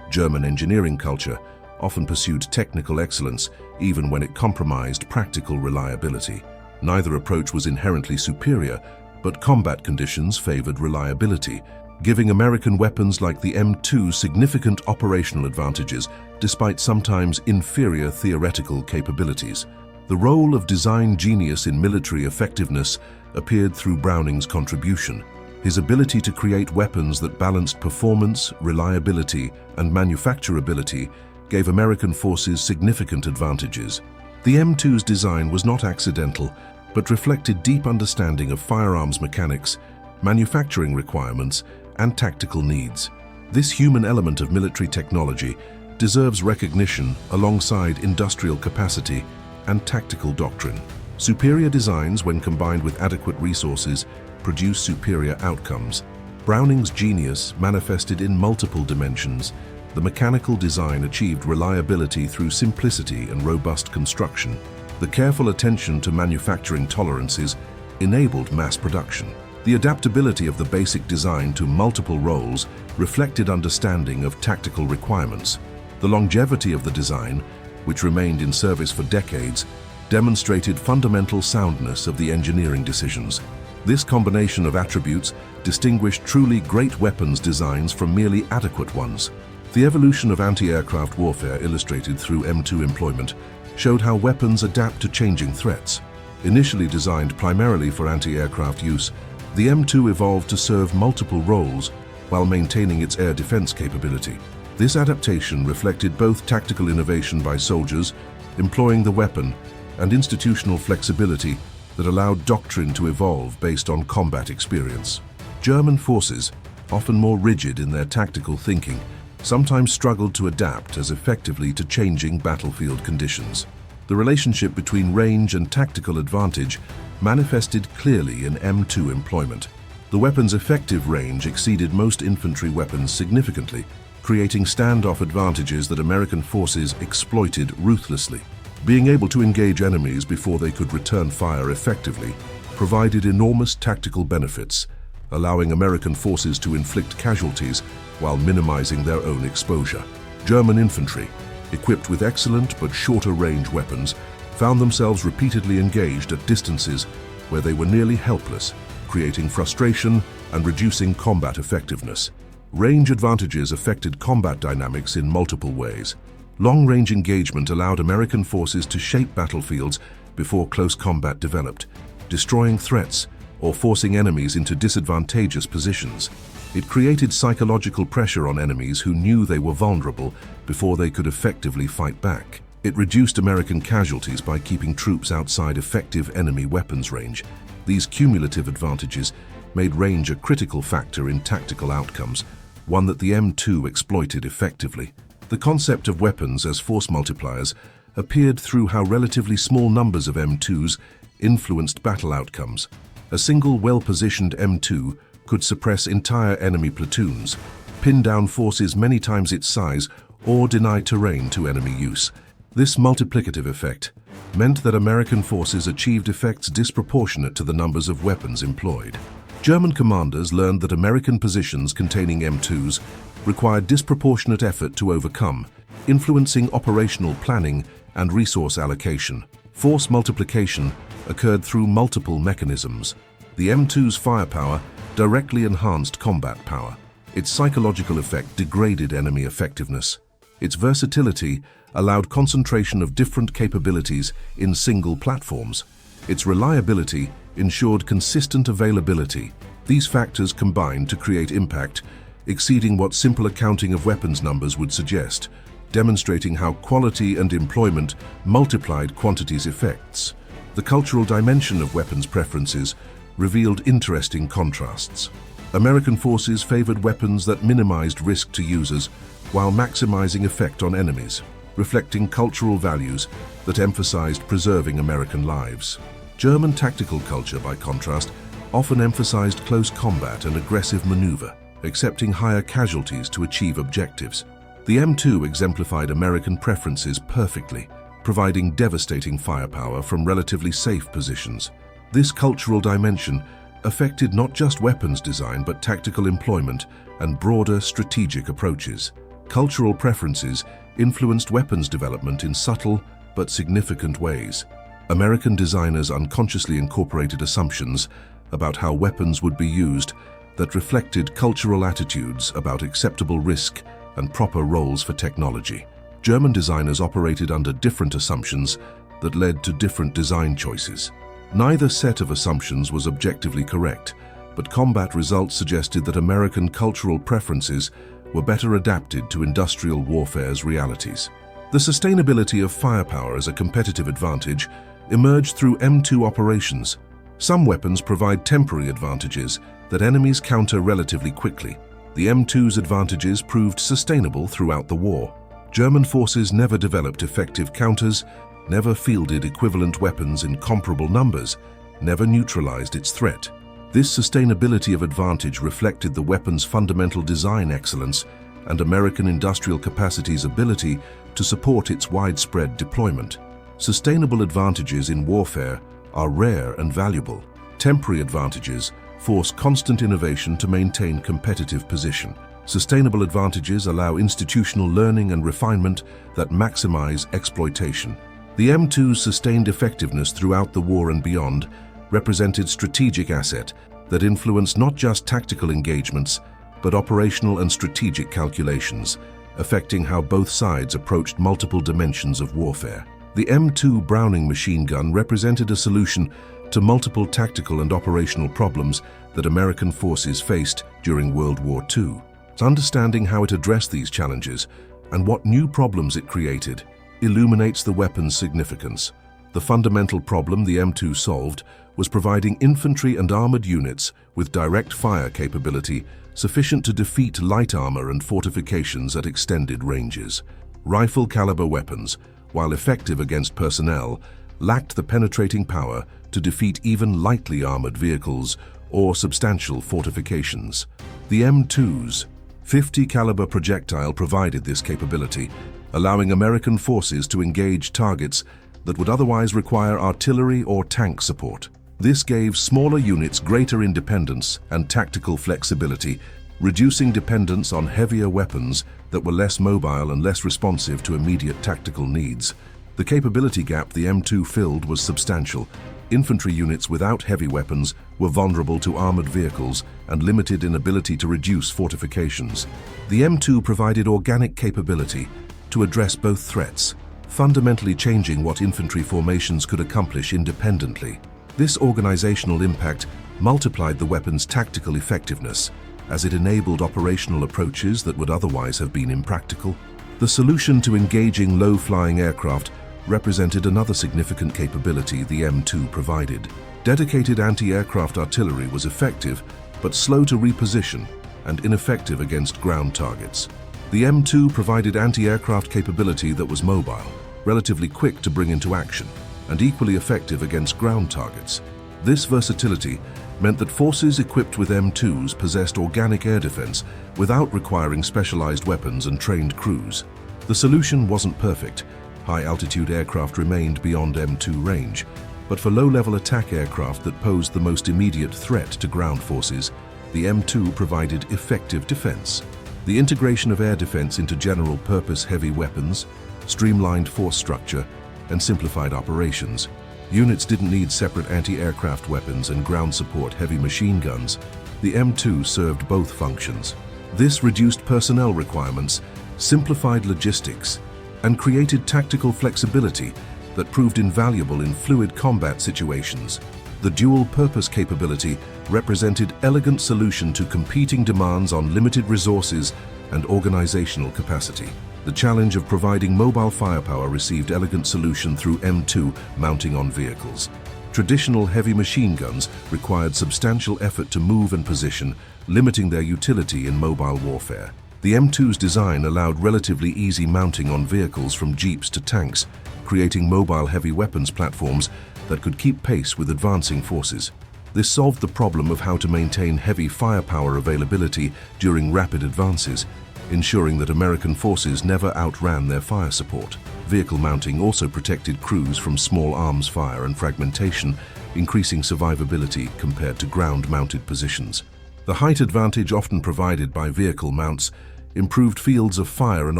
German engineering culture often pursued technical excellence even when it compromised practical reliability. Neither approach was inherently superior, but combat conditions favored reliability, giving American weapons like the M2 significant operational advantages despite sometimes inferior theoretical capabilities. The role of design genius in military effectiveness appeared through Browning's contribution. His ability to create weapons that balanced performance, reliability, and manufacturability gave American forces significant advantages. The M2's design was not accidental, but reflected deep understanding of firearms mechanics, manufacturing requirements, and tactical needs. This human element of military technology deserves recognition alongside industrial capacity and tactical doctrine. Superior designs, when combined with adequate resources, produce superior outcomes. Browning's genius manifested in multiple dimensions. The mechanical design achieved reliability through simplicity and robust construction. The careful attention to manufacturing tolerances enabled mass production. The adaptability of the basic design to multiple roles reflected understanding of tactical requirements. The longevity of the design, which remained in service for decades, demonstrated fundamental soundness of the engineering decisions. This combination of attributes distinguished truly great weapons designs from merely adequate ones. The evolution of anti-aircraft warfare, illustrated through M2 employment, showed how weapons adapt to changing threats. Initially designed primarily for anti-aircraft use, the M2 evolved to serve multiple roles while maintaining its air defense capability. This adaptation reflected both tactical innovation by soldiers, employing the weapon, and institutional flexibility that allowed doctrine to evolve based on combat experience. German forces, often more rigid in their tactical thinking, sometimes struggled to adapt as effectively to changing battlefield conditions. The relationship between range and tactical advantage manifested clearly in M2 employment. The weapon's effective range exceeded most infantry weapons significantly, creating standoff advantages that American forces exploited ruthlessly. Being able to engage enemies before they could return fire effectively provided enormous tactical benefits, allowing American forces to inflict casualties while minimizing their own exposure. German infantry, equipped with excellent but shorter range weapons, found themselves repeatedly engaged at distances where they were nearly helpless, creating frustration and reducing combat effectiveness. Range advantages affected combat dynamics in multiple ways. Long-range engagement allowed American forces to shape battlefields before close combat developed, destroying threats or forcing enemies into disadvantageous positions. It created psychological pressure on enemies who knew they were vulnerable before they could effectively fight back. It reduced American casualties by keeping troops outside effective enemy weapons range. These cumulative advantages made range a critical factor in tactical outcomes, one that the M2 exploited effectively. The concept of weapons as force multipliers appeared through how relatively small numbers of M2s influenced battle outcomes. A single well-positioned M2 could suppress entire enemy platoons, pin down forces many times its size, or deny terrain to enemy use. This multiplicative effect meant that American forces achieved effects disproportionate to the numbers of weapons employed. German commanders learned that American positions containing M2s required disproportionate effort to overcome, influencing operational planning and resource allocation. Force multiplication occurred through multiple mechanisms. The M2's firepower directly enhanced combat power. Its psychological effect degraded enemy effectiveness. Its versatility allowed concentration of different capabilities in single platforms. Its reliability ensured consistent availability. These factors combined to create impact exceeding what simple accounting of weapons numbers would suggest, demonstrating how quality and employment multiplied quantity's effects. The cultural dimension of weapons preferences revealed interesting contrasts. American forces favored weapons that minimized risk to users while maximizing effect on enemies, reflecting cultural values that emphasized preserving American lives. German tactical culture, by contrast, often emphasized close combat and aggressive maneuver, accepting higher casualties to achieve objectives. The M2 exemplified American preferences perfectly, providing devastating firepower from relatively safe positions. This cultural dimension affected not just weapons design but tactical employment and broader strategic approaches. Cultural preferences influenced weapons development in subtle but significant ways. American designers unconsciously incorporated assumptions about how weapons would be used that reflected cultural attitudes about acceptable risk and proper roles for technology. German designers operated under different assumptions that led to different design choices. Neither set of assumptions was objectively correct, but combat results suggested that American cultural preferences were better adapted to industrial warfare's realities. The sustainability of firepower as a competitive advantage emerged through M2 operations. Some weapons provide temporary advantages that enemies counter relatively quickly. The M2's advantages proved sustainable throughout the war. German forces never developed effective counters, never fielded equivalent weapons in comparable numbers, never neutralized its threat. This sustainability of advantage reflected the weapon's fundamental design excellence and American industrial capacity's ability to support its widespread deployment. Sustainable advantages in warfare are rare and valuable. Temporary advantages force constant innovation to maintain competitive position. Sustainable advantages allow institutional learning and refinement that maximize exploitation. The M2's sustained effectiveness throughout the war and beyond represented strategic asset that influenced not just tactical engagements, but operational and strategic calculations, affecting how both sides approached multiple dimensions of warfare. The M2 Browning machine gun represented a solution to multiple tactical and operational problems that American forces faced during World War II. Understanding how it addressed these challenges and what new problems it created illuminates the weapon's significance. The fundamental problem the M2 solved was providing infantry and armored units with direct fire capability sufficient to defeat light armor and fortifications at extended ranges. Rifle-caliber weapons, while effective against personnel, lacked the penetrating power to defeat even lightly armored vehicles or substantial fortifications. The M2's 50 caliber projectile provided this capability, allowing American forces to engage targets that would otherwise require artillery or tank support. This gave smaller units greater independence and tactical flexibility, reducing dependence on heavier weapons that were less mobile and less responsive to immediate tactical needs. The capability gap the M2 filled was substantial. Infantry units without heavy weapons were vulnerable to armored vehicles and limited in ability to reduce fortifications. The M2 provided organic capability to address both threats, fundamentally changing what infantry formations could accomplish independently. This organizational impact multiplied the weapon's tactical effectiveness, as it enabled operational approaches that would otherwise have been impractical. The solution to engaging low-flying aircraft represented another significant capability the M2 provided. Dedicated anti-aircraft artillery was effective, but slow to reposition and ineffective against ground targets. The M2 provided anti-aircraft capability that was mobile, relatively quick to bring into action, and equally effective against ground targets. This versatility meant that forces equipped with M2s possessed organic air defense without requiring specialized weapons and trained crews. The solution wasn't perfect. High-altitude aircraft remained beyond M2 range, but for low-level attack aircraft that posed the most immediate threat to ground forces, the M2 provided effective defense. The integration of air defense into general-purpose heavy weapons, streamlined force structure, and simplified operations. Units didn't need separate anti-aircraft weapons and ground support heavy machine guns. The M2 served both functions. This reduced personnel requirements, simplified logistics, and created tactical flexibility that proved invaluable in fluid combat situations. The dual-purpose capability represented an elegant solution to competing demands on limited resources and organizational capacity. The challenge of providing mobile firepower received elegant solution through M2 mounting on vehicles. Traditional heavy machine guns required substantial effort to move and position, limiting their utility in mobile warfare. The M2's design allowed relatively easy mounting on vehicles from jeeps to tanks, creating mobile heavy weapons platforms that could keep pace with advancing forces. This solved the problem of how to maintain heavy firepower availability during rapid advances, ensuring that American forces never outran their fire support. Vehicle mounting also protected crews from small arms fire and fragmentation, increasing survivability compared to ground-mounted positions. The height advantage often provided by vehicle mounts improved fields of fire and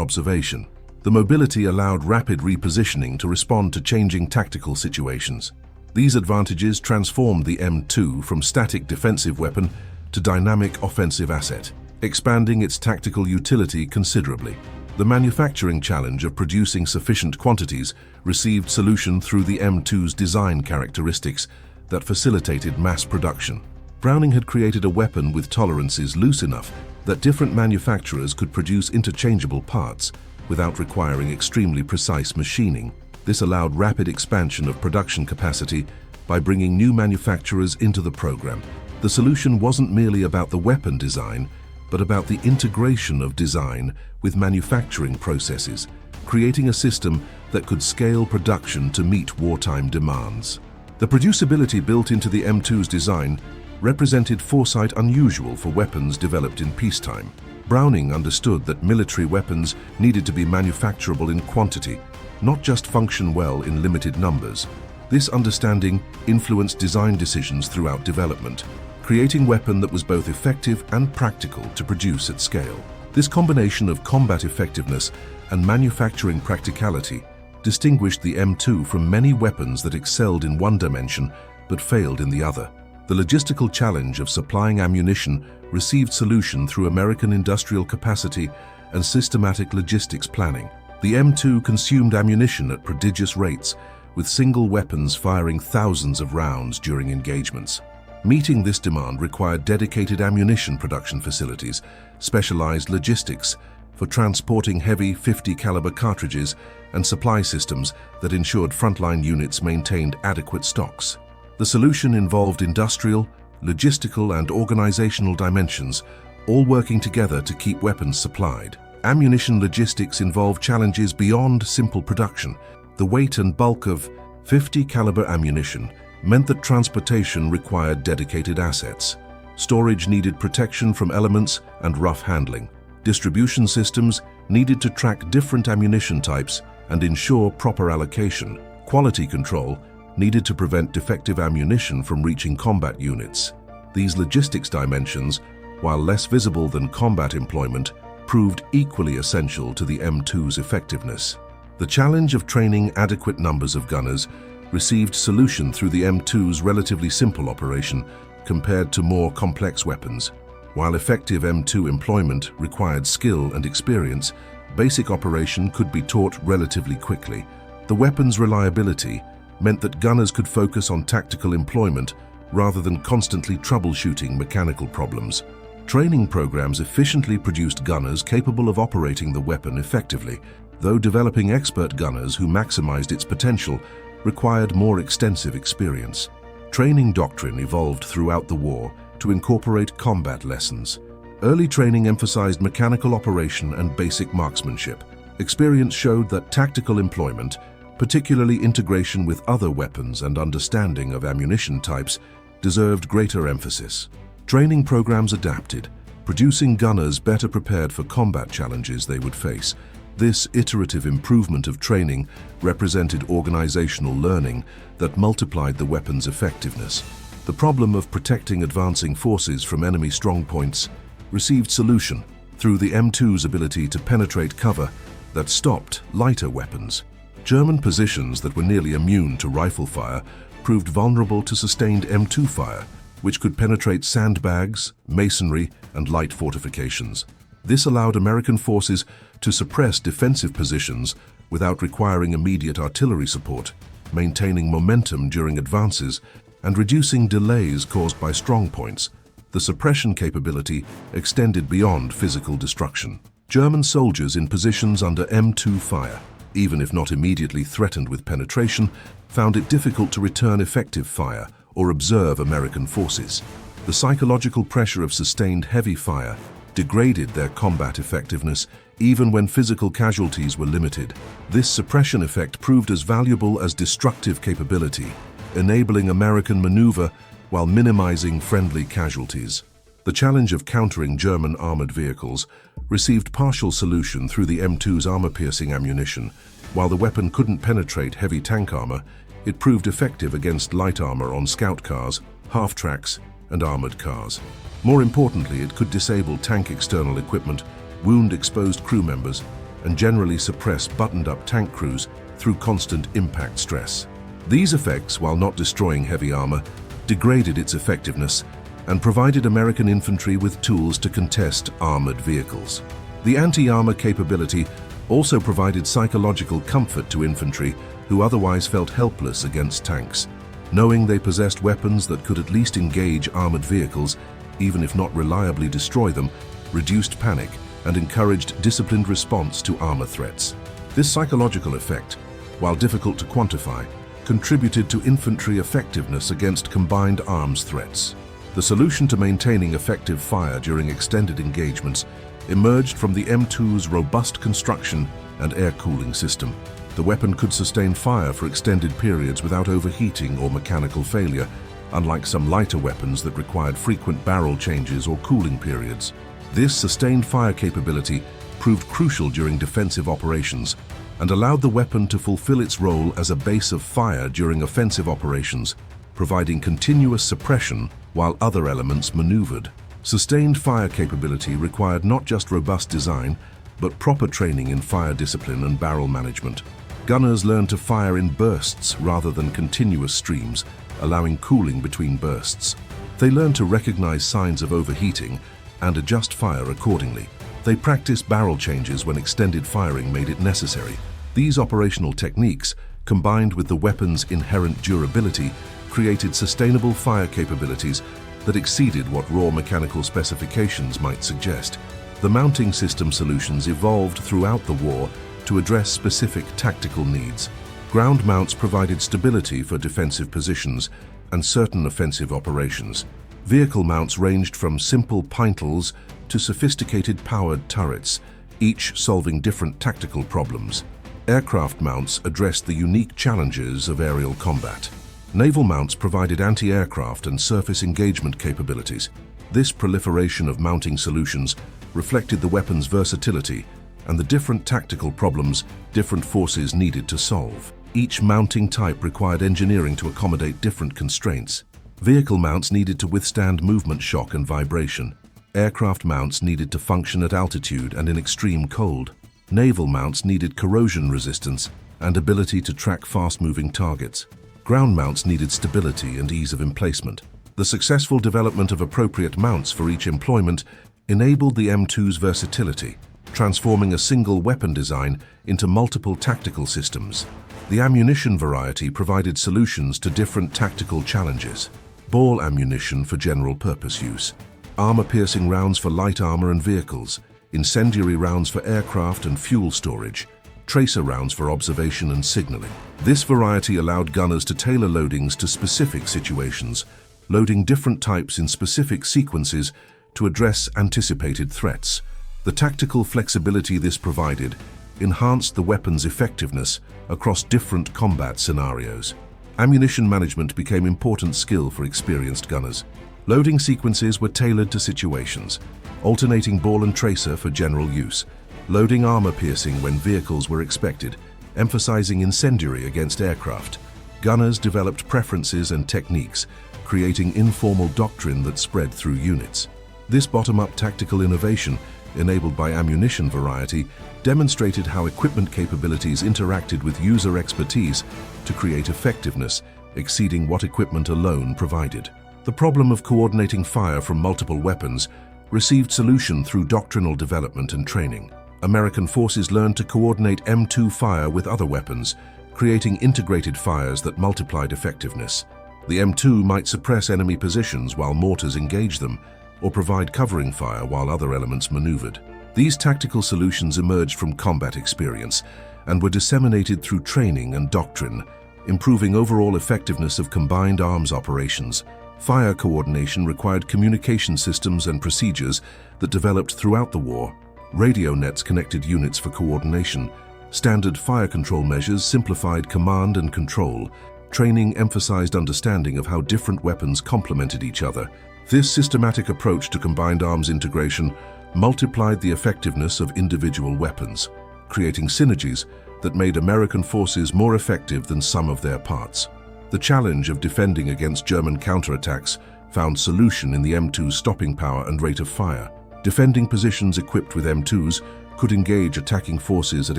observation. The mobility allowed rapid repositioning to respond to changing tactical situations. These advantages transformed the M2 from static defensive weapon to dynamic offensive asset, expanding its tactical utility considerably. The manufacturing challenge of producing sufficient quantities received solution through the M2's design characteristics that facilitated mass production. Browning had created a weapon with tolerances loose enough that different manufacturers could produce interchangeable parts without requiring extremely precise machining. This allowed rapid expansion of production capacity by bringing new manufacturers into the program. The solution wasn't merely about the weapon design, but about the integration of design with manufacturing processes, creating a system that could scale production to meet wartime demands. The producibility built into the M2's design represented foresight unusual for weapons developed in peacetime. Browning understood that military weapons needed to be manufacturable in quantity, not just function well in limited numbers. This understanding influenced design decisions throughout development, creating a weapon that was both effective and practical to produce at scale. This combination of combat effectiveness and manufacturing practicality distinguished the M2 from many weapons that excelled in one dimension but failed in the other. The logistical challenge of supplying ammunition received solution through American industrial capacity and systematic logistics planning. The M2 consumed ammunition at prodigious rates, with single weapons firing thousands of rounds during engagements. Meeting this demand required dedicated ammunition production facilities, specialized logistics for transporting heavy 50 caliber cartridges, and supply systems that ensured frontline units maintained adequate stocks. The solution involved industrial, logistical, and organizational dimensions, all working together to keep weapons supplied. Ammunition logistics involved challenges beyond simple production. The weight and bulk of 50 caliber ammunition meant that transportation required dedicated assets. Storage needed protection from elements and rough handling. Distribution systems needed to track different ammunition types and ensure proper allocation. Quality control needed to prevent defective ammunition from reaching combat units. These logistics dimensions, while less visible than combat employment, proved equally essential to the M2's effectiveness. The challenge of training adequate numbers of gunners received solution through the M2's relatively simple operation compared to more complex weapons. While effective M2 employment required skill and experience, basic operation could be taught relatively quickly. The weapon's reliability meant that gunners could focus on tactical employment rather than constantly troubleshooting mechanical problems. Training programs efficiently produced gunners capable of operating the weapon effectively, though developing expert gunners who maximized its potential required more extensive experience. Training doctrine evolved throughout the war to incorporate combat lessons. Early training emphasized mechanical operation and basic marksmanship. Experience showed that tactical employment, particularly integration with other weapons and understanding of ammunition types, deserved greater emphasis. Training programs adapted, producing gunners better prepared for combat challenges they would face. This iterative improvement of training represented organizational learning that multiplied the weapon's effectiveness. The problem of protecting advancing forces from enemy strongpoints received solution through the M2's ability to penetrate cover that stopped lighter weapons. German positions that were nearly immune to rifle fire proved vulnerable to sustained M2 fire, which could penetrate sandbags, masonry, and light fortifications. This allowed American forces to suppress defensive positions without requiring immediate artillery support, maintaining momentum during advances and reducing delays caused by strongpoints. The suppression capability extended beyond physical destruction. German soldiers in positions under M2 fire, even if not immediately threatened with penetration, found it difficult to return effective fire or observe American forces. The psychological pressure of sustained heavy fire degraded their combat effectiveness even when physical casualties were limited. This suppression effect proved as valuable as destructive capability, enabling American maneuver while minimizing friendly casualties. The challenge of countering German armored vehicles received partial solution through the M2's armor-piercing ammunition. While the weapon couldn't penetrate heavy tank armor, it proved effective against light armor on scout cars, half-tracks, and armored cars. More importantly, it could disable tank external equipment, wound exposed crew members, and generally suppress buttoned-up tank crews through constant impact stress. These effects, while not destroying heavy armor, degraded its effectiveness and provided American infantry with tools to contest armored vehicles. The anti-armor capability also provided psychological comfort to infantry who otherwise felt helpless against tanks. Knowing they possessed weapons that could at least engage armored vehicles, even if not reliably destroy them, reduced panic and encouraged disciplined response to armor threats. This psychological effect, while difficult to quantify, contributed to infantry effectiveness against combined arms threats. The solution to maintaining effective fire during extended engagements emerged from the M2's robust construction and air cooling system. The weapon could sustain fire for extended periods without overheating or mechanical failure, unlike some lighter weapons that required frequent barrel changes or cooling periods. This sustained fire capability proved crucial during defensive operations and allowed the weapon to fulfill its role as a base of fire during offensive operations, providing continuous suppression while other elements maneuvered. Sustained fire capability required not just robust design, but proper training in fire discipline and barrel management. Gunners learned to fire in bursts rather than continuous streams, allowing cooling between bursts. They learned to recognize signs of overheating and adjust fire accordingly. They practiced barrel changes when extended firing made it necessary. These operational techniques, combined with the weapon's inherent durability, created sustainable fire capabilities that exceeded what raw mechanical specifications might suggest. The mounting system solutions evolved throughout the war to address specific tactical needs. Ground mounts provided stability for defensive positions and certain offensive operations. Vehicle mounts ranged from simple pintles to sophisticated powered turrets, each solving different tactical problems. Aircraft mounts addressed the unique challenges of aerial combat. Naval mounts provided anti-aircraft and surface engagement capabilities. This proliferation of mounting solutions reflected the weapon's versatility and the different tactical problems different forces needed to solve. Each mounting type required engineering to accommodate different constraints. Vehicle mounts needed to withstand movement shock and vibration. Aircraft mounts needed to function at altitude and in extreme cold. Naval mounts needed corrosion resistance and ability to track fast-moving targets. Ground mounts needed stability and ease of emplacement. The successful development of appropriate mounts for each employment enabled the M2's versatility, transforming a single weapon design into multiple tactical systems. The ammunition variety provided solutions to different tactical challenges. Ball ammunition for general purpose use, armor-piercing rounds for light armor and vehicles, incendiary rounds for aircraft and fuel storage, tracer rounds for observation and signaling. This variety allowed gunners to tailor loadings to specific situations, loading different types in specific sequences to address anticipated threats. The tactical flexibility this provided enhanced the weapon's effectiveness across different combat scenarios. Ammunition management became an important skill for experienced gunners. Loading sequences were tailored to situations, alternating ball and tracer for general use, loading armor-piercing when vehicles were expected, emphasizing incendiary against aircraft. Gunners developed preferences and techniques, creating informal doctrine that spread through units. This bottom-up tactical innovation, enabled by ammunition variety, demonstrated how equipment capabilities interacted with user expertise to create effectiveness exceeding what equipment alone provided. The problem of coordinating fire from multiple weapons received solution through doctrinal development and training. American forces learned to coordinate M2 fire with other weapons, creating integrated fires that multiplied effectiveness. The M2 might suppress enemy positions while mortars engage them, or provide covering fire while other elements maneuvered. These tactical solutions emerged from combat experience and were disseminated through training and doctrine, improving overall effectiveness of combined arms operations. Fire coordination required communication systems and procedures that developed throughout the war. Radio nets connected units for coordination. Standard fire control measures simplified command and control. Training emphasized understanding of how different weapons complemented each other. This systematic approach to combined arms integration multiplied the effectiveness of individual weapons, creating synergies that made American forces more effective than some of their parts. The challenge of defending against German counterattacks found solution in the M2's stopping power and rate of fire. Defending positions equipped with M2s could engage attacking forces at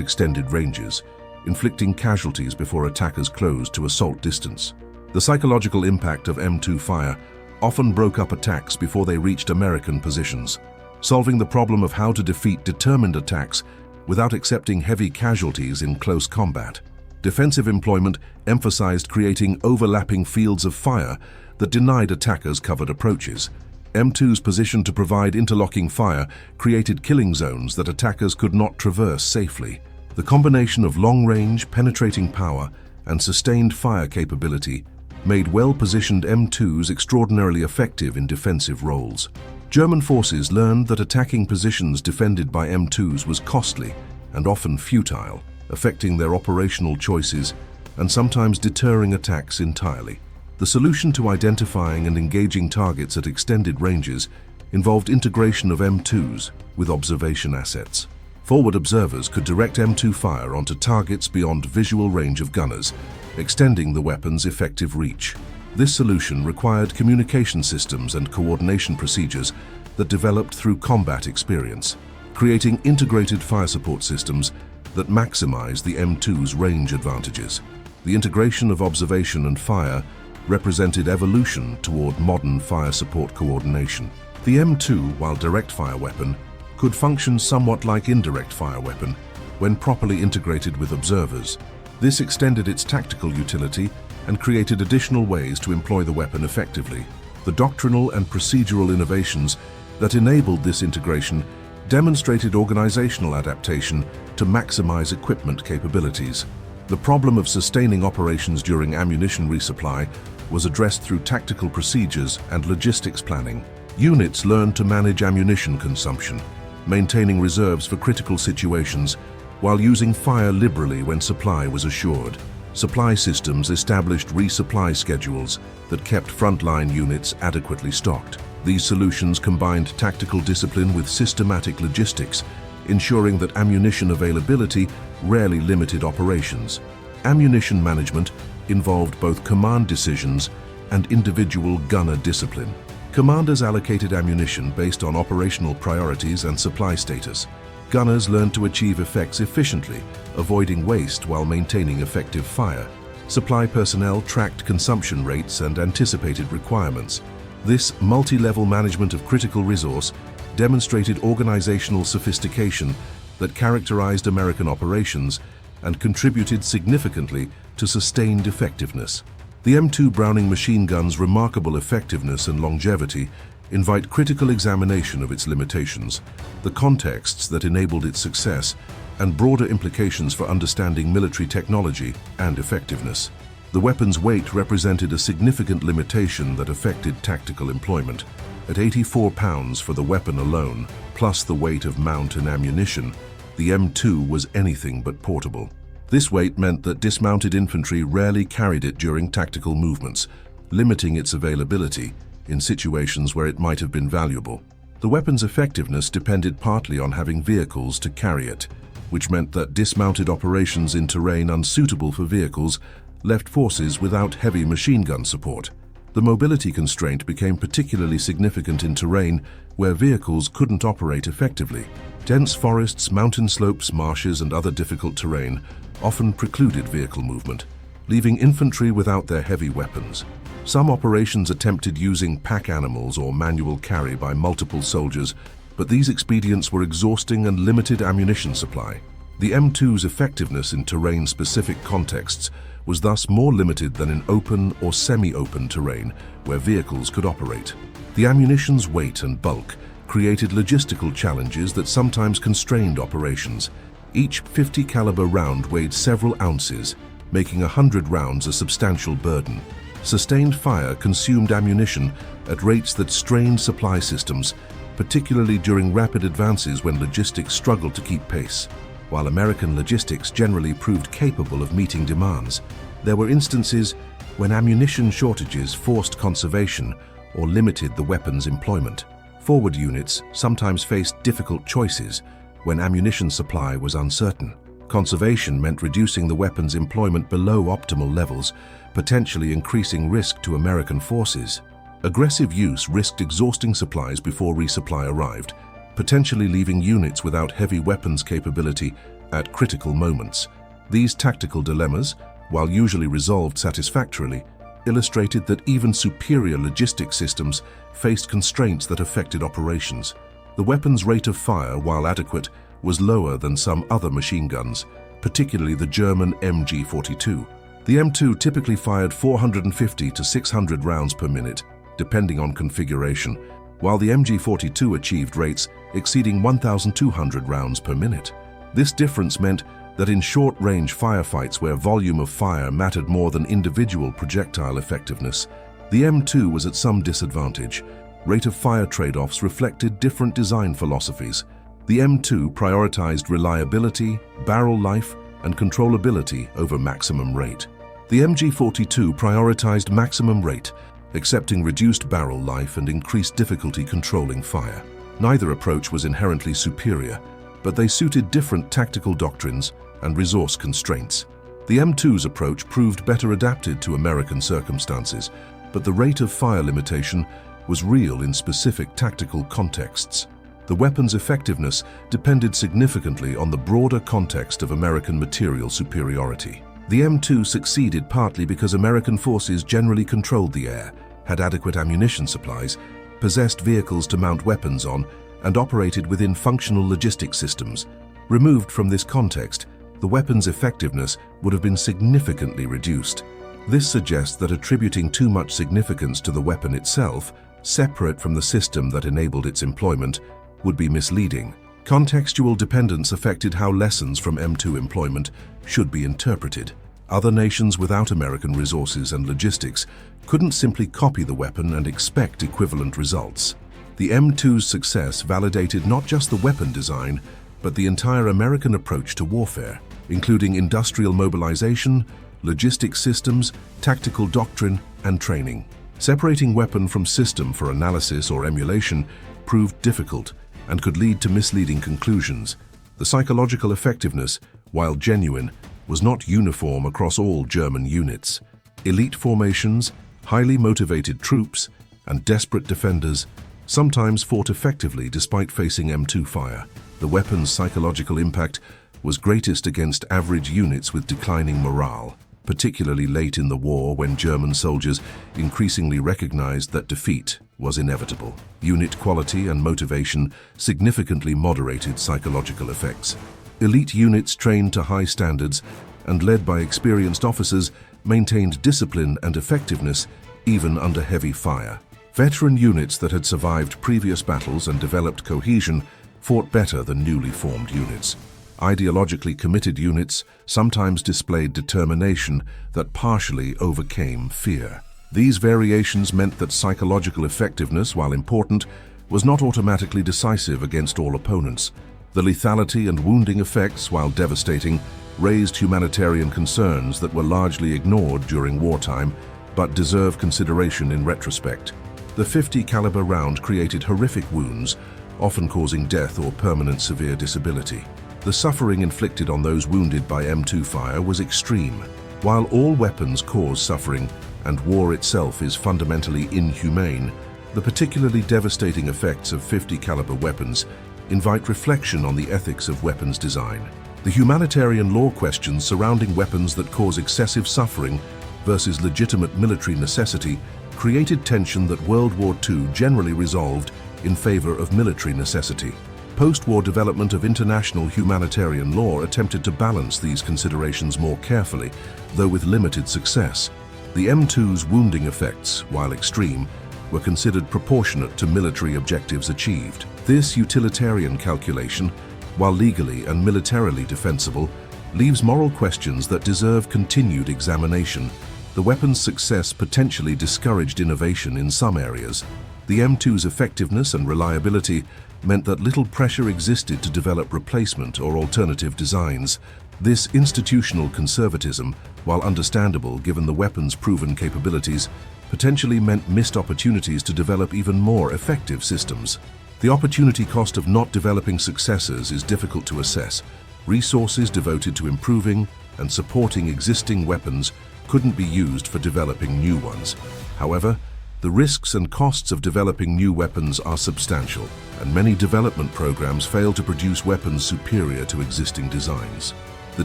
extended ranges, inflicting casualties before attackers closed to assault distance. The psychological impact of M2 fire often broke up attacks before they reached American positions, solving the problem of how to defeat determined attacks without accepting heavy casualties in close combat. Defensive employment emphasized creating overlapping fields of fire that denied attackers covered approaches. M2's position to provide interlocking fire created killing zones that attackers could not traverse safely. The combination of long-range, penetrating power and sustained fire capability made well-positioned M2s extraordinarily effective in defensive roles. German forces learned that attacking positions defended by M2s was costly and often futile, affecting their operational choices and sometimes deterring attacks entirely. The solution to identifying and engaging targets at extended ranges involved integration of M2s with observation assets. Forward observers could direct M2 fire onto targets beyond visual range of gunners, extending the weapon's effective reach. This solution required communication systems and coordination procedures that developed through combat experience, creating integrated fire support systems that maximize the M2's range advantages. The integration of observation and fire represented evolution toward modern fire support coordination. The M2, while direct fire weapon, could function somewhat like indirect fire weapon when properly integrated with observers. This extended its tactical utility and created additional ways to employ the weapon effectively. The doctrinal and procedural innovations that enabled this integration demonstrated organizational adaptation to maximize equipment capabilities. The problem of sustaining operations during ammunition resupply was addressed through tactical procedures and logistics planning. Units learned to manage ammunition consumption, maintaining reserves for critical situations while using fire liberally when supply was assured. Supply systems established resupply schedules that kept frontline units adequately stocked. These solutions combined tactical discipline with systematic logistics, ensuring that ammunition availability rarely limited operations. Ammunition management involved both command decisions and individual gunner discipline. Commanders allocated ammunition based on operational priorities and supply status. Gunners learned to achieve effects efficiently, avoiding waste while maintaining effective fire. Supply personnel tracked consumption rates and anticipated requirements. This multi-level management of critical resource demonstrated organizational sophistication that characterized American operations and contributed significantly to sustained effectiveness. The M2 Browning machine gun's remarkable effectiveness and longevity invite critical examination of its limitations, the contexts that enabled its success, and broader implications for understanding military technology and effectiveness. The weapon's weight represented a significant limitation that affected tactical employment. At 84 pounds for the weapon alone, plus the weight of mount and ammunition, the M2 was anything but portable. This weight meant that dismounted infantry rarely carried it during tactical movements, limiting its availability in situations where it might have been valuable. The weapon's effectiveness depended partly on having vehicles to carry it, which meant that dismounted operations in terrain unsuitable for vehicles left forces without heavy machine gun support. The mobility constraint became particularly significant in terrain where vehicles couldn't operate effectively. Dense forests, mountain slopes, marshes, and other difficult terrain often precluded vehicle movement, leaving infantry without their heavy weapons. Some operations attempted using pack animals or manual carry by multiple soldiers, but these expedients were exhausting and limited ammunition supply. The M2's effectiveness in terrain-specific contexts was thus more limited than in open or semi-open terrain where vehicles could operate. The ammunition's weight and bulk created logistical challenges that sometimes constrained operations. Each 50 caliber round weighed several ounces, making 100 rounds a substantial burden. Sustained fire consumed ammunition at rates that strained supply systems, particularly during rapid advances when logistics struggled to keep pace. While American logistics generally proved capable of meeting demands, there were instances when ammunition shortages forced conservation or limited the weapon's employment. Forward units sometimes faced difficult choices when ammunition supply was uncertain. Conservation meant reducing the weapon's employment below optimal levels, potentially increasing risk to American forces. Aggressive use risked exhausting supplies before resupply arrived, potentially leaving units without heavy weapons capability at critical moments. These tactical dilemmas, while usually resolved satisfactorily, illustrated that even superior logistic systems faced constraints that affected operations. The weapon's rate of fire, while adequate, was lower than some other machine guns, particularly the German MG42. The M2 typically fired 450 to 600 rounds per minute, depending on configuration, while the MG42 achieved rates exceeding 1,200 rounds per minute. This difference meant that in short-range firefights where volume of fire mattered more than individual projectile effectiveness, the M2 was at some disadvantage. Rate of fire trade-offs reflected different design philosophies. The M2 prioritized reliability, barrel life, and controllability over maximum rate. The MG42 prioritized maximum rate, accepting reduced barrel life and increased difficulty controlling fire. Neither approach was inherently superior, but they suited different tactical doctrines and resource constraints. The M2's approach proved better adapted to American circumstances, but the rate of fire limitation was real in specific tactical contexts. The weapon's effectiveness depended significantly on the broader context of American material superiority. The M2 succeeded partly because American forces generally controlled the air, had adequate ammunition supplies, possessed vehicles to mount weapons on, and operated within functional logistic systems. Removed from this context, the weapon's effectiveness would have been significantly reduced. This suggests that attributing too much significance to the weapon itself, separate from the system that enabled its employment, would be misleading. Contextual dependence affected how lessons from M2 employment should be interpreted. Other nations without American resources and logistics couldn't simply copy the weapon and expect equivalent results. The M2's success validated not just the weapon design, but the entire American approach to warfare, including industrial mobilization, logistics systems, tactical doctrine, and training. Separating weapon from system for analysis or emulation proved difficult and could lead to misleading conclusions. The psychological effectiveness, while genuine, was not uniform across all German units. Elite formations, highly motivated troops, and desperate defenders sometimes fought effectively despite facing M2 fire. The weapon's psychological impact was greatest against average units with declining morale, particularly late in the war when German soldiers increasingly recognized that defeat was inevitable. Unit quality and motivation significantly moderated psychological effects. Elite units trained to high standards and led by experienced officers maintained discipline and effectiveness even under heavy fire. Veteran units that had survived previous battles and developed cohesion fought better than newly formed units. Ideologically committed units sometimes displayed determination that partially overcame fear. These variations meant that psychological effectiveness, while important, was not automatically decisive against all opponents. The lethality and wounding effects, while devastating, raised humanitarian concerns that were largely ignored during wartime, but deserve consideration in retrospect. The .50 caliber round created horrific wounds, often causing death or permanent severe disability. The suffering inflicted on those wounded by M2 fire was extreme. While all weapons cause suffering, and war itself is fundamentally inhumane, the particularly devastating effects of .50 caliber weapons invite reflection on the ethics of weapons design. The humanitarian law questions surrounding weapons that cause excessive suffering versus legitimate military necessity created tension that World War II generally resolved in favor of military necessity. Post-war development of international humanitarian law attempted to balance these considerations more carefully, though with limited success. The M2's wounding effects, while extreme, were considered proportionate to military objectives achieved. This utilitarian calculation, while legally and militarily defensible, leaves moral questions that deserve continued examination. The weapon's success potentially discouraged innovation in some areas. The M2's effectiveness and reliability meant that little pressure existed to develop replacement or alternative designs. This institutional conservatism, while understandable given the weapon's proven capabilities, potentially meant missed opportunities to develop even more effective systems. The opportunity cost of not developing successors is difficult to assess. Resources devoted to improving and supporting existing weapons couldn't be used for developing new ones. However, the risks and costs of developing new weapons are substantial, and many development programs fail to produce weapons superior to existing designs. The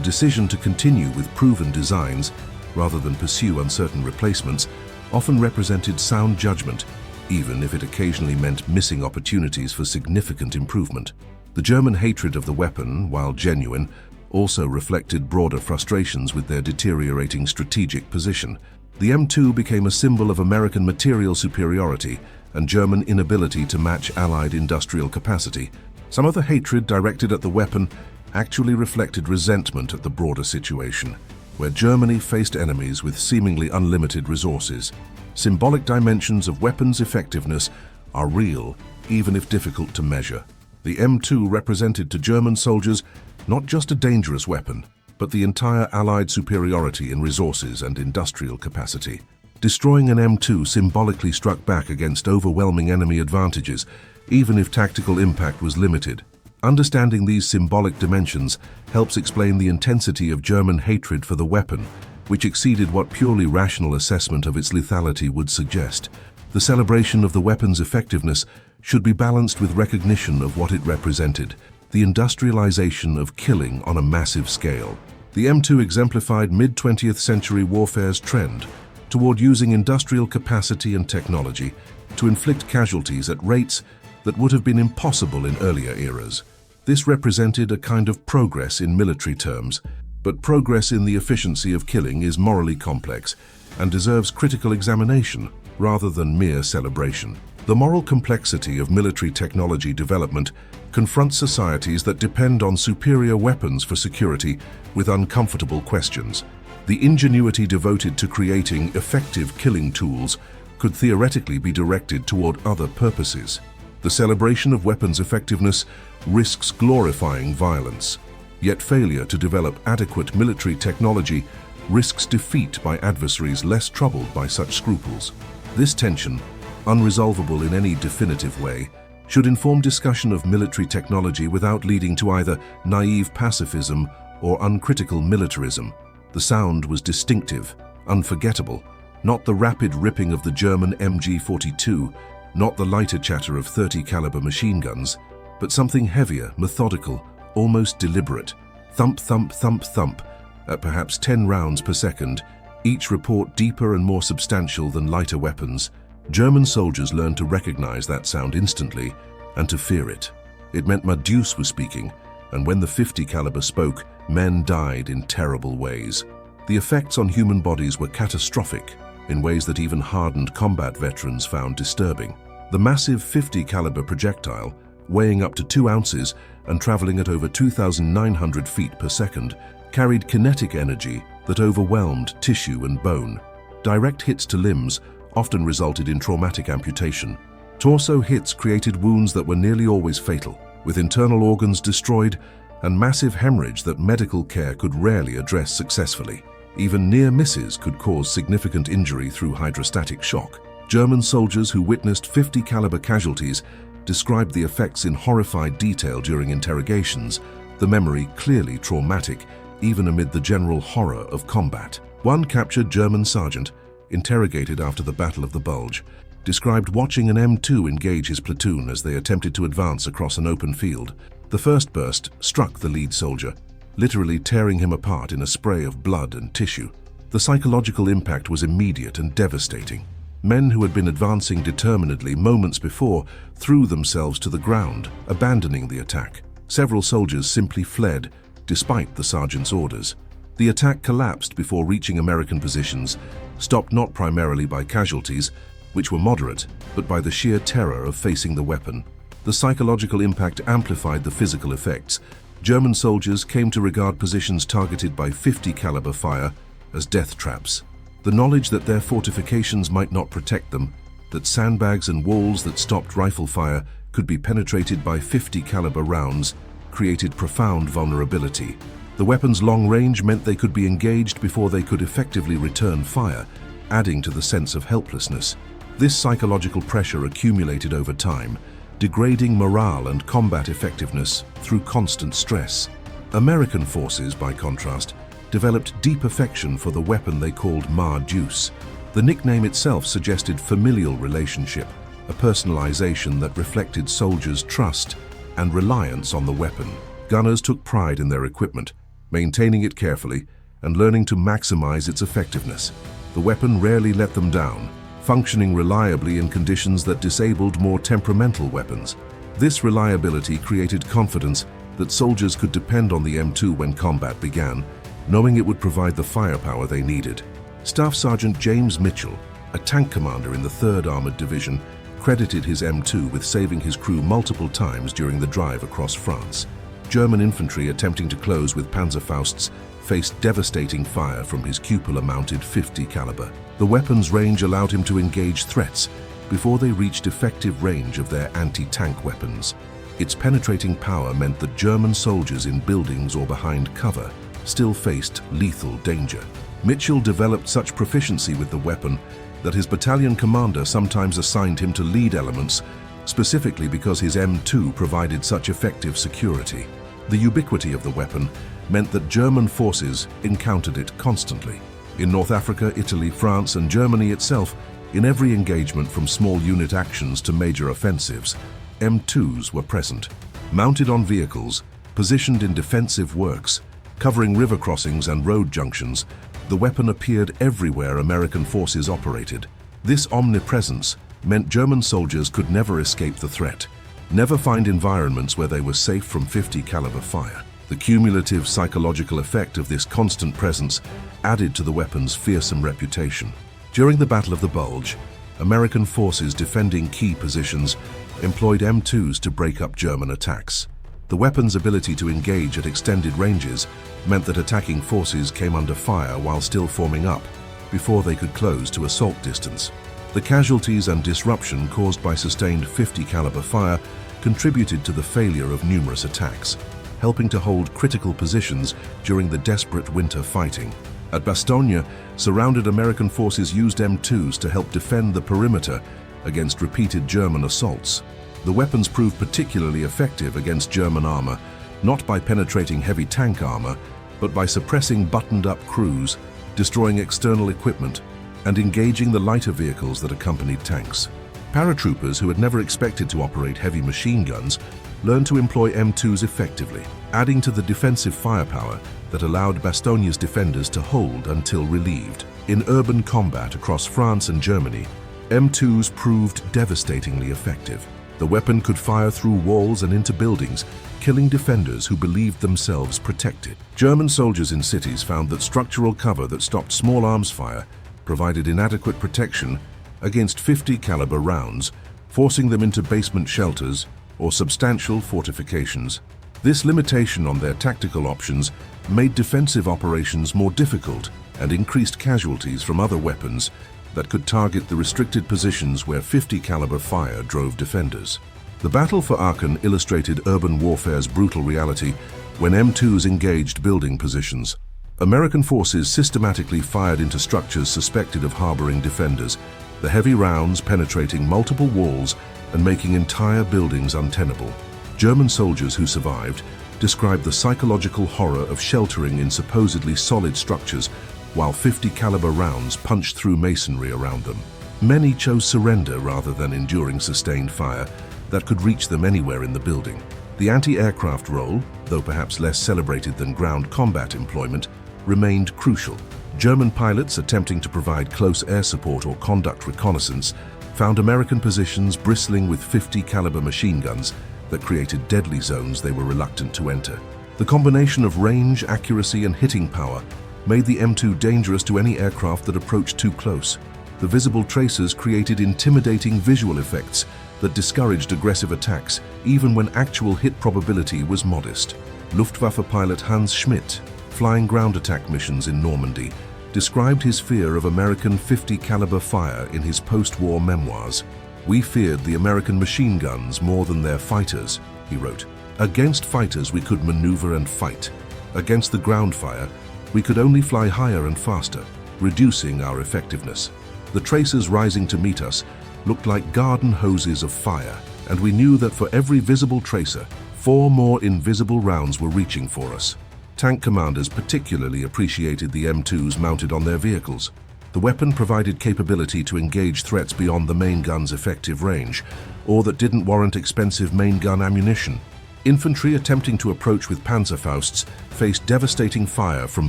decision to continue with proven designs, rather than pursue uncertain replacements, often represented sound judgment, even if it occasionally meant missing opportunities for significant improvement. The German hatred of the weapon, while genuine, also reflected broader frustrations with their deteriorating strategic position. The M2 became a symbol of American material superiority and German inability to match Allied industrial capacity. Some of the hatred directed at the weapon actually reflected resentment at the broader situation, where Germany faced enemies with seemingly unlimited resources. Symbolic dimensions of weapons' effectiveness are real, even if difficult to measure. The M2 represented to German soldiers not just a dangerous weapon, but the entire Allied superiority in resources and industrial capacity. Destroying an M2 symbolically struck back against overwhelming enemy advantages, even if tactical impact was limited. Understanding these symbolic dimensions helps explain the intensity of German hatred for the weapon, which exceeded what purely rational assessment of its lethality would suggest. The celebration of the weapon's effectiveness should be balanced with recognition of what it represented, the industrialization of killing on a massive scale. The M2 exemplified mid-20th century warfare's trend toward using industrial capacity and technology to inflict casualties at rates that would have been impossible in earlier eras. This represented a kind of progress in military terms, but progress in the efficiency of killing is morally complex and deserves critical examination rather than mere celebration. The moral complexity of military technology development confronts societies that depend on superior weapons for security with uncomfortable questions. The ingenuity devoted to creating effective killing tools could theoretically be directed toward other purposes. The celebration of weapons' effectiveness risks glorifying violence. Yet failure to develop adequate military technology risks defeat by adversaries less troubled by such scruples. This tension, unresolvable in any definitive way, should inform discussion of military technology without leading to either naive pacifism or uncritical militarism. The sound was distinctive, unforgettable, not the rapid ripping of the German MG42, not the lighter chatter of 30 caliber machine guns, but something heavier, methodical, almost deliberate. Thump, thump, thump, thump, at perhaps 10 rounds per second, each report deeper and more substantial than lighter weapons. German soldiers learned to recognize that sound instantly and to fear it. It meant Deuce was speaking, and when the 50 caliber spoke, men died in terrible ways. The effects on human bodies were catastrophic in ways that even hardened combat veterans found disturbing. The massive 50 caliber projectile, weighing up to 2 ounces and traveling at over 2,900 feet per second, carried kinetic energy that overwhelmed tissue and bone. Direct hits to limbs often resulted in traumatic amputation. Torso hits created wounds that were nearly always fatal, with internal organs destroyed and massive hemorrhage that medical care could rarely address successfully. Even near misses could cause significant injury through hydrostatic shock. German soldiers who witnessed 50 caliber casualties described the effects in horrified detail during interrogations, the memory clearly traumatic even amid the general horror of combat. One captured German sergeant, interrogated after the Battle of the Bulge, described watching an M2 engage his platoon as they attempted to advance across an open field. The first burst struck the lead soldier, literally tearing him apart in a spray of blood and tissue. The psychological impact was immediate and devastating. Men who had been advancing determinedly moments before threw themselves to the ground, abandoning the attack. Several soldiers simply fled, despite the sergeant's orders. The attack collapsed before reaching American positions, stopped not primarily by casualties, which were moderate, but by the sheer terror of facing the weapon. The psychological impact amplified the physical effects. German soldiers came to regard positions targeted by 50 caliber fire as death traps. The knowledge that their fortifications might not protect them, that sandbags and walls that stopped rifle fire could be penetrated by 50 caliber rounds, created profound vulnerability. The weapon's long range meant they could be engaged before they could effectively return fire, adding to the sense of helplessness. This psychological pressure accumulated over time, degrading morale and combat effectiveness through constant stress. American forces, by contrast, developed deep affection for the weapon they called Deuce. The nickname itself suggested familial relationship, a personalization that reflected soldiers' trust and reliance on the weapon. Gunners took pride in their equipment, maintaining it carefully and learning to maximize its effectiveness. The weapon rarely let them down, functioning reliably in conditions that disabled more temperamental weapons. This reliability created confidence that soldiers could depend on the M2 when combat began, knowing it would provide the firepower they needed. Staff Sergeant James Mitchell, a tank commander in the 3rd Armored Division, credited his M2 with saving his crew multiple times during the drive across France. German infantry attempting to close with Panzerfausts faced devastating fire from his cupola-mounted 50 caliber. The weapon's range allowed him to engage threats before they reached effective range of their anti-tank weapons. Its penetrating power meant that German soldiers in buildings or behind cover still faced lethal danger. Mitchell developed such proficiency with the weapon that his battalion commander sometimes assigned him to lead elements, specifically because his M2 provided such effective security. The ubiquity of the weapon meant that German forces encountered it constantly. In North Africa, Italy, France, and Germany itself, in every engagement from small unit actions to major offensives, M2s were present. Mounted on vehicles, positioned in defensive works, covering river crossings and road junctions, the weapon appeared everywhere American forces operated. This omnipresence meant German soldiers could never escape the threat, never find environments where they were safe from 50 caliber fire. The cumulative psychological effect of this constant presence added to the weapon's fearsome reputation. During the Battle of the Bulge, American forces defending key positions employed M2s to break up German attacks. The weapon's ability to engage at extended ranges meant that attacking forces came under fire while still forming up, before they could close to assault distance. The casualties and disruption caused by sustained 50 caliber fire contributed to the failure of numerous attacks, helping to hold critical positions during the desperate winter fighting. At Bastogne, surrounded American forces used M2s to help defend the perimeter against repeated German assaults. The weapons proved particularly effective against German armor, not by penetrating heavy tank armor, but by suppressing buttoned-up crews, destroying external equipment, and engaging the lighter vehicles that accompanied tanks. Paratroopers who had never expected to operate heavy machine guns learned to employ M2s effectively, adding to the defensive firepower that allowed Bastogne's defenders to hold until relieved. In urban combat across France and Germany, M2s proved devastatingly effective. The weapon could fire through walls and into buildings, killing defenders who believed themselves protected. German soldiers in cities found that structural cover that stopped small arms fire provided inadequate protection against 50 caliber rounds, forcing them into basement shelters or substantial fortifications. This limitation on their tactical options made defensive operations more difficult and increased casualties from other weapons that could target the restricted positions where 50 caliber fire drove defenders. The battle for Aachen illustrated urban warfare's brutal reality when M2s engaged building positions. American forces systematically fired into structures suspected of harboring defenders, the heavy rounds penetrating multiple walls and making entire buildings untenable. German soldiers who survived described the psychological horror of sheltering in supposedly solid structures while 50 caliber rounds punched through masonry around them. Many chose surrender rather than enduring sustained fire that could reach them anywhere in the building. The anti-aircraft role, though perhaps less celebrated than ground combat employment, remained crucial. German pilots attempting to provide close air support or conduct reconnaissance found American positions bristling with 50 caliber machine guns that created deadly zones they were reluctant to enter. The combination of range, accuracy, and hitting power made the M2 dangerous to any aircraft that approached too close. The visible tracers created intimidating visual effects that discouraged aggressive attacks, even when actual hit probability was modest. Luftwaffe pilot Hans Schmidt, flying ground attack missions in Normandy, described his fear of American 50 caliber fire in his post-war memoirs. "We feared the American machine guns more than their fighters," he wrote. "Against fighters we could maneuver and fight. Against the ground fire, we could only fly higher and faster. reducing our effectiveness. The tracers rising to meet us looked like garden hoses of fire, and we knew that for every visible tracer, 4 more invisible rounds were reaching for us. Tank commanders particularly appreciated the M2s mounted on their vehicles. The weapon provided capability to engage threats beyond the main gun's effective range, or that didn't warrant expensive main gun ammunition. Infantry attempting to approach with Panzerfausts faced devastating fire from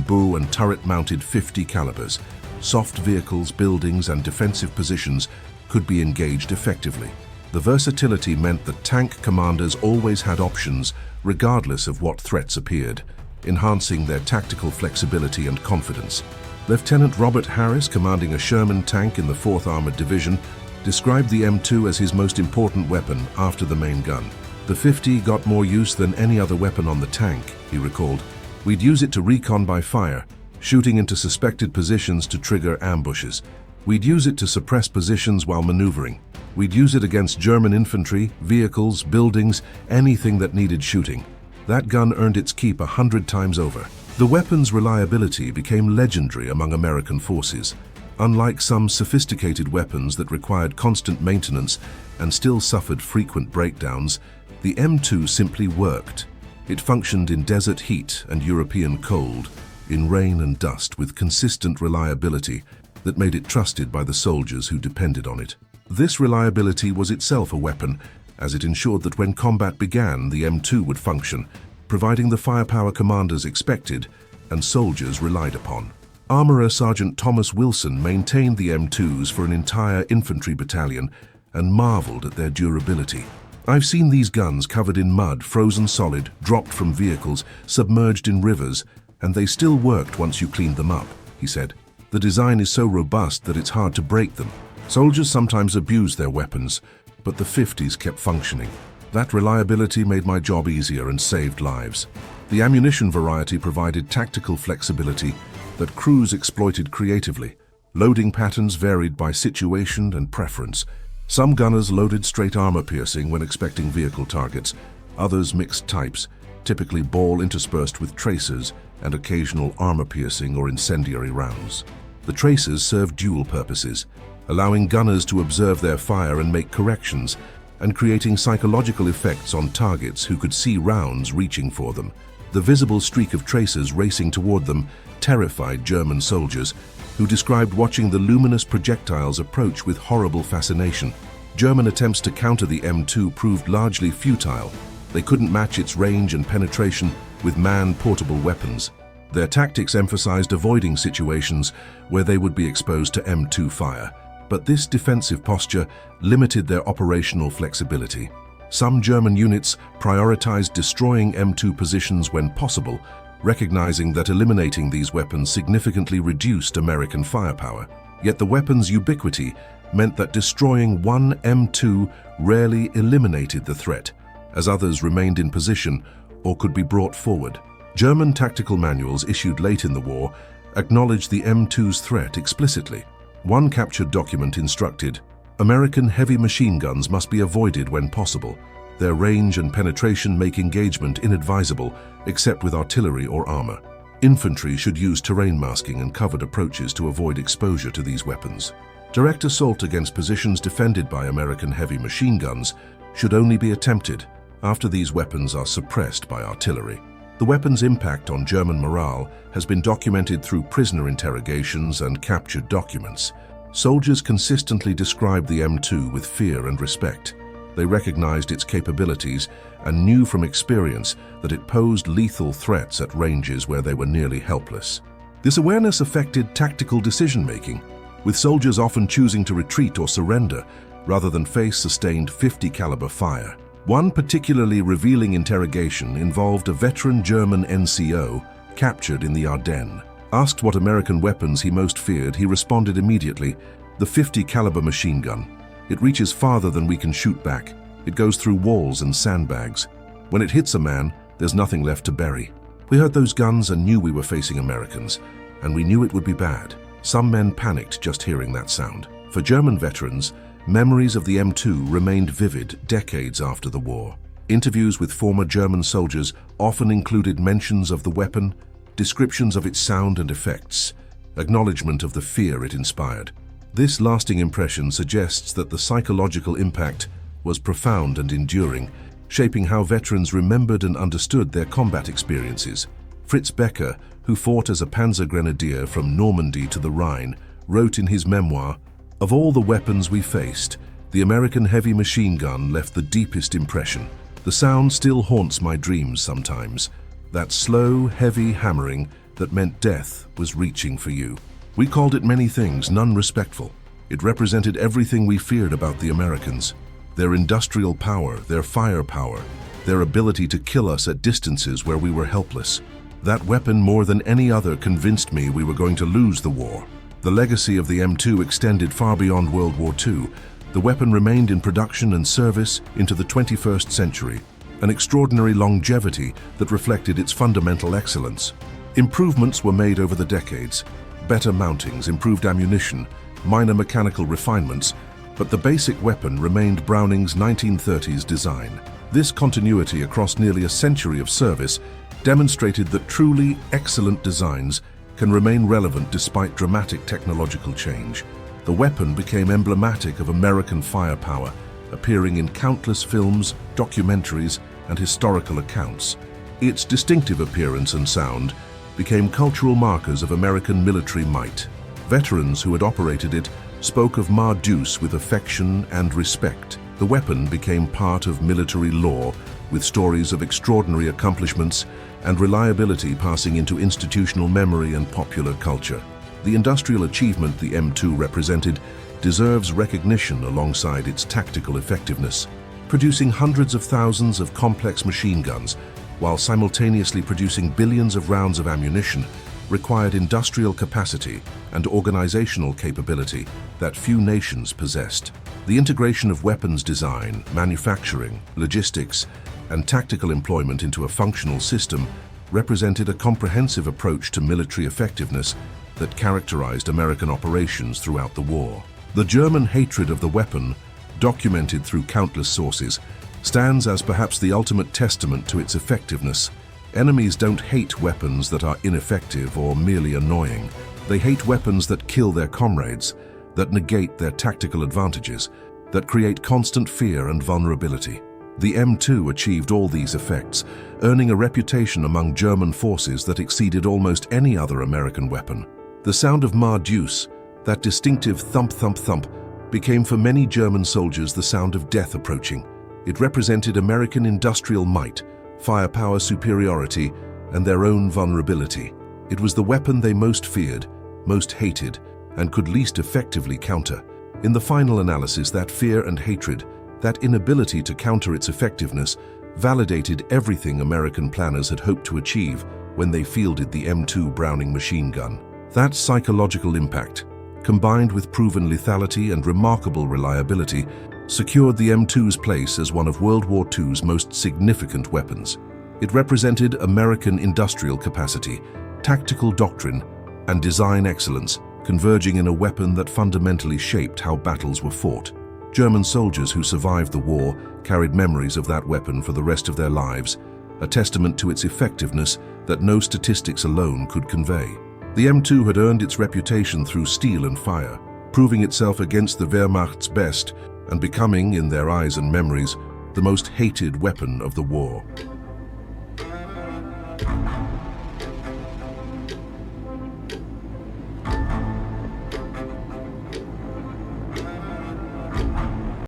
bow and turret-mounted 50 calibers. Soft vehicles, buildings, and defensive positions could be engaged effectively. The versatility meant that tank commanders always had options, regardless of what threats appeared, enhancing their tactical flexibility and confidence. Lieutenant Robert Harris, commanding a Sherman tank in the 4th Armored Division, described the M2 as his most important weapon after the main gun. The 50 got more use than any other weapon on the tank, he recalled. We'd use it to recon by fire, shooting into suspected positions to trigger ambushes. We'd use it to suppress positions while maneuvering. We'd use it against German infantry, vehicles, buildings, anything that needed shooting. That gun earned its keep 100 times over. The weapon's reliability became legendary among American forces. Unlike some sophisticated weapons that required constant maintenance and still suffered frequent breakdowns, the M2 simply worked. It functioned in desert heat and European cold, in rain and dust, with consistent reliability that made it trusted by the soldiers who depended on it. This reliability was itself a weapon, as it ensured that when combat began, the M2 would function, providing the firepower commanders expected and soldiers relied upon. Armourer Sergeant Thomas Wilson maintained the M2s for an entire infantry battalion and marveled at their durability. I've seen these guns covered in mud, frozen solid, dropped from vehicles, submerged in rivers, and they still worked once you cleaned them up, he said. The design is so robust that it's hard to break them. Soldiers sometimes abuse their weapons, but the 50s kept functioning. That reliability made my job easier and saved lives. The ammunition variety provided tactical flexibility that crews exploited creatively. Loading patterns varied by situation and preference. Some gunners loaded straight armor-piercing when expecting vehicle targets. Others mixed types, typically ball interspersed with tracers and occasional armor-piercing or incendiary rounds. The tracers served dual purposes, allowing gunners to observe their fire and make corrections, and creating psychological effects on targets who could see rounds reaching for them. The visible streak of tracers racing toward them terrified German soldiers, who described watching the luminous projectiles approach with horrible fascination. German attempts to counter the M2 proved largely futile. They couldn't match its range and penetration with man-portable weapons. Their tactics emphasized avoiding situations where they would be exposed to M2 fire. But this defensive posture limited their operational flexibility. Some German units prioritized destroying M2 positions when possible, recognizing that eliminating these weapons significantly reduced American firepower. Yet the weapon's ubiquity meant that destroying one M2 rarely eliminated the threat, as others remained in position or could be brought forward. German tactical manuals issued late in the war acknowledged the M2's threat explicitly. One captured document instructed, "American heavy machine guns must be avoided when possible. Their range and penetration make engagement inadvisable, except with artillery or armor. Infantry should use terrain masking and covered approaches to avoid exposure to these weapons. Direct assault against positions defended by American heavy machine guns should only be attempted after these weapons are suppressed by artillery." The weapon's impact on German morale has been documented through prisoner interrogations and captured documents. Soldiers consistently described the M2 with fear and respect. They recognized its capabilities and knew from experience that it posed lethal threats at ranges where they were nearly helpless. This awareness affected tactical decision-making, with soldiers often choosing to retreat or surrender rather than face sustained 50 caliber fire. One particularly revealing interrogation involved a veteran German NCO captured in the Ardennes. Asked what American weapons he most feared, he responded immediately, "The 50 caliber machine gun. It reaches farther than we can shoot back. It goes through walls and sandbags. When it hits a man, there's nothing left to bury." We heard those guns and knew we were facing Americans, and we knew it would be bad. Some men panicked just hearing that sound. For German veterans, memories of the M2 remained vivid decades after the war. Interviews with former German soldiers often included mentions of the weapon, descriptions of its sound and effects, acknowledgement of the fear it inspired. This lasting impression suggests that the psychological impact was profound and enduring, shaping how veterans remembered and understood their combat experiences. Fritz Becker, who fought as a panzer grenadier from Normandy to the Rhine, wrote in his memoir, "Of all the weapons we faced, the American heavy machine gun left the deepest impression. The sound still haunts my dreams sometimes. That slow, heavy hammering that meant death was reaching for you." We called it many things, none respectful. It represented everything we feared about the Americans. Their industrial power, their firepower, their ability to kill us at distances where we were helpless. That weapon, more than any other, convinced me we were going to lose the war. The legacy of the M2 extended far beyond World War II. The weapon remained in production and service into the 21st century, an extraordinary longevity that reflected its fundamental excellence. Improvements were made over the decades, better mountings, improved ammunition, minor mechanical refinements, but the basic weapon remained Browning's 1930s design. This continuity across nearly a century of service demonstrated that truly excellent designs can remain relevant despite dramatic technological change. The weapon became emblematic of American firepower, appearing in countless films, documentaries, and historical accounts. Its distinctive appearance and sound became cultural markers of American military might. Veterans who had operated it spoke of Deuce with affection and respect. The weapon became part of military lore, with stories of extraordinary accomplishments and reliability passing into institutional memory and popular culture. The industrial achievement the M2 represented deserves recognition alongside its tactical effectiveness. Producing hundreds of thousands of complex machine guns while simultaneously producing billions of rounds of ammunition required industrial capacity and organizational capability that few nations possessed. The integration of weapons design, manufacturing, logistics, and tactical employment into a functional system represented a comprehensive approach to military effectiveness that characterized American operations throughout the war. The German hatred of the weapon, documented through countless sources, stands as perhaps the ultimate testament to its effectiveness. Enemies don't hate weapons that are ineffective or merely annoying. They hate weapons that kill their comrades, that negate their tactical advantages, that create constant fear and vulnerability. The M2 achieved all these effects, earning a reputation among German forces that exceeded almost any other American weapon. The sound of Deuce, that distinctive thump, thump, thump, became for many German soldiers the sound of death approaching. It represented American industrial might, firepower superiority, and their own vulnerability. It was the weapon they most feared, most hated, and could least effectively counter. In the final analysis, that fear and hatred, that inability to counter its effectiveness, validated everything American planners had hoped to achieve when they fielded the M2 Browning machine gun. That psychological impact, combined with proven lethality and remarkable reliability, secured the M2's place as one of World War II's most significant weapons. It represented American industrial capacity, tactical doctrine, and design excellence, converging in a weapon that fundamentally shaped how battles were fought. German soldiers who survived the war carried memories of that weapon for the rest of their lives, a testament to its effectiveness that no statistics alone could convey. The M2 had earned its reputation through steel and fire, proving itself against the Wehrmacht's best and becoming, in their eyes and memories, the most hated weapon of the war.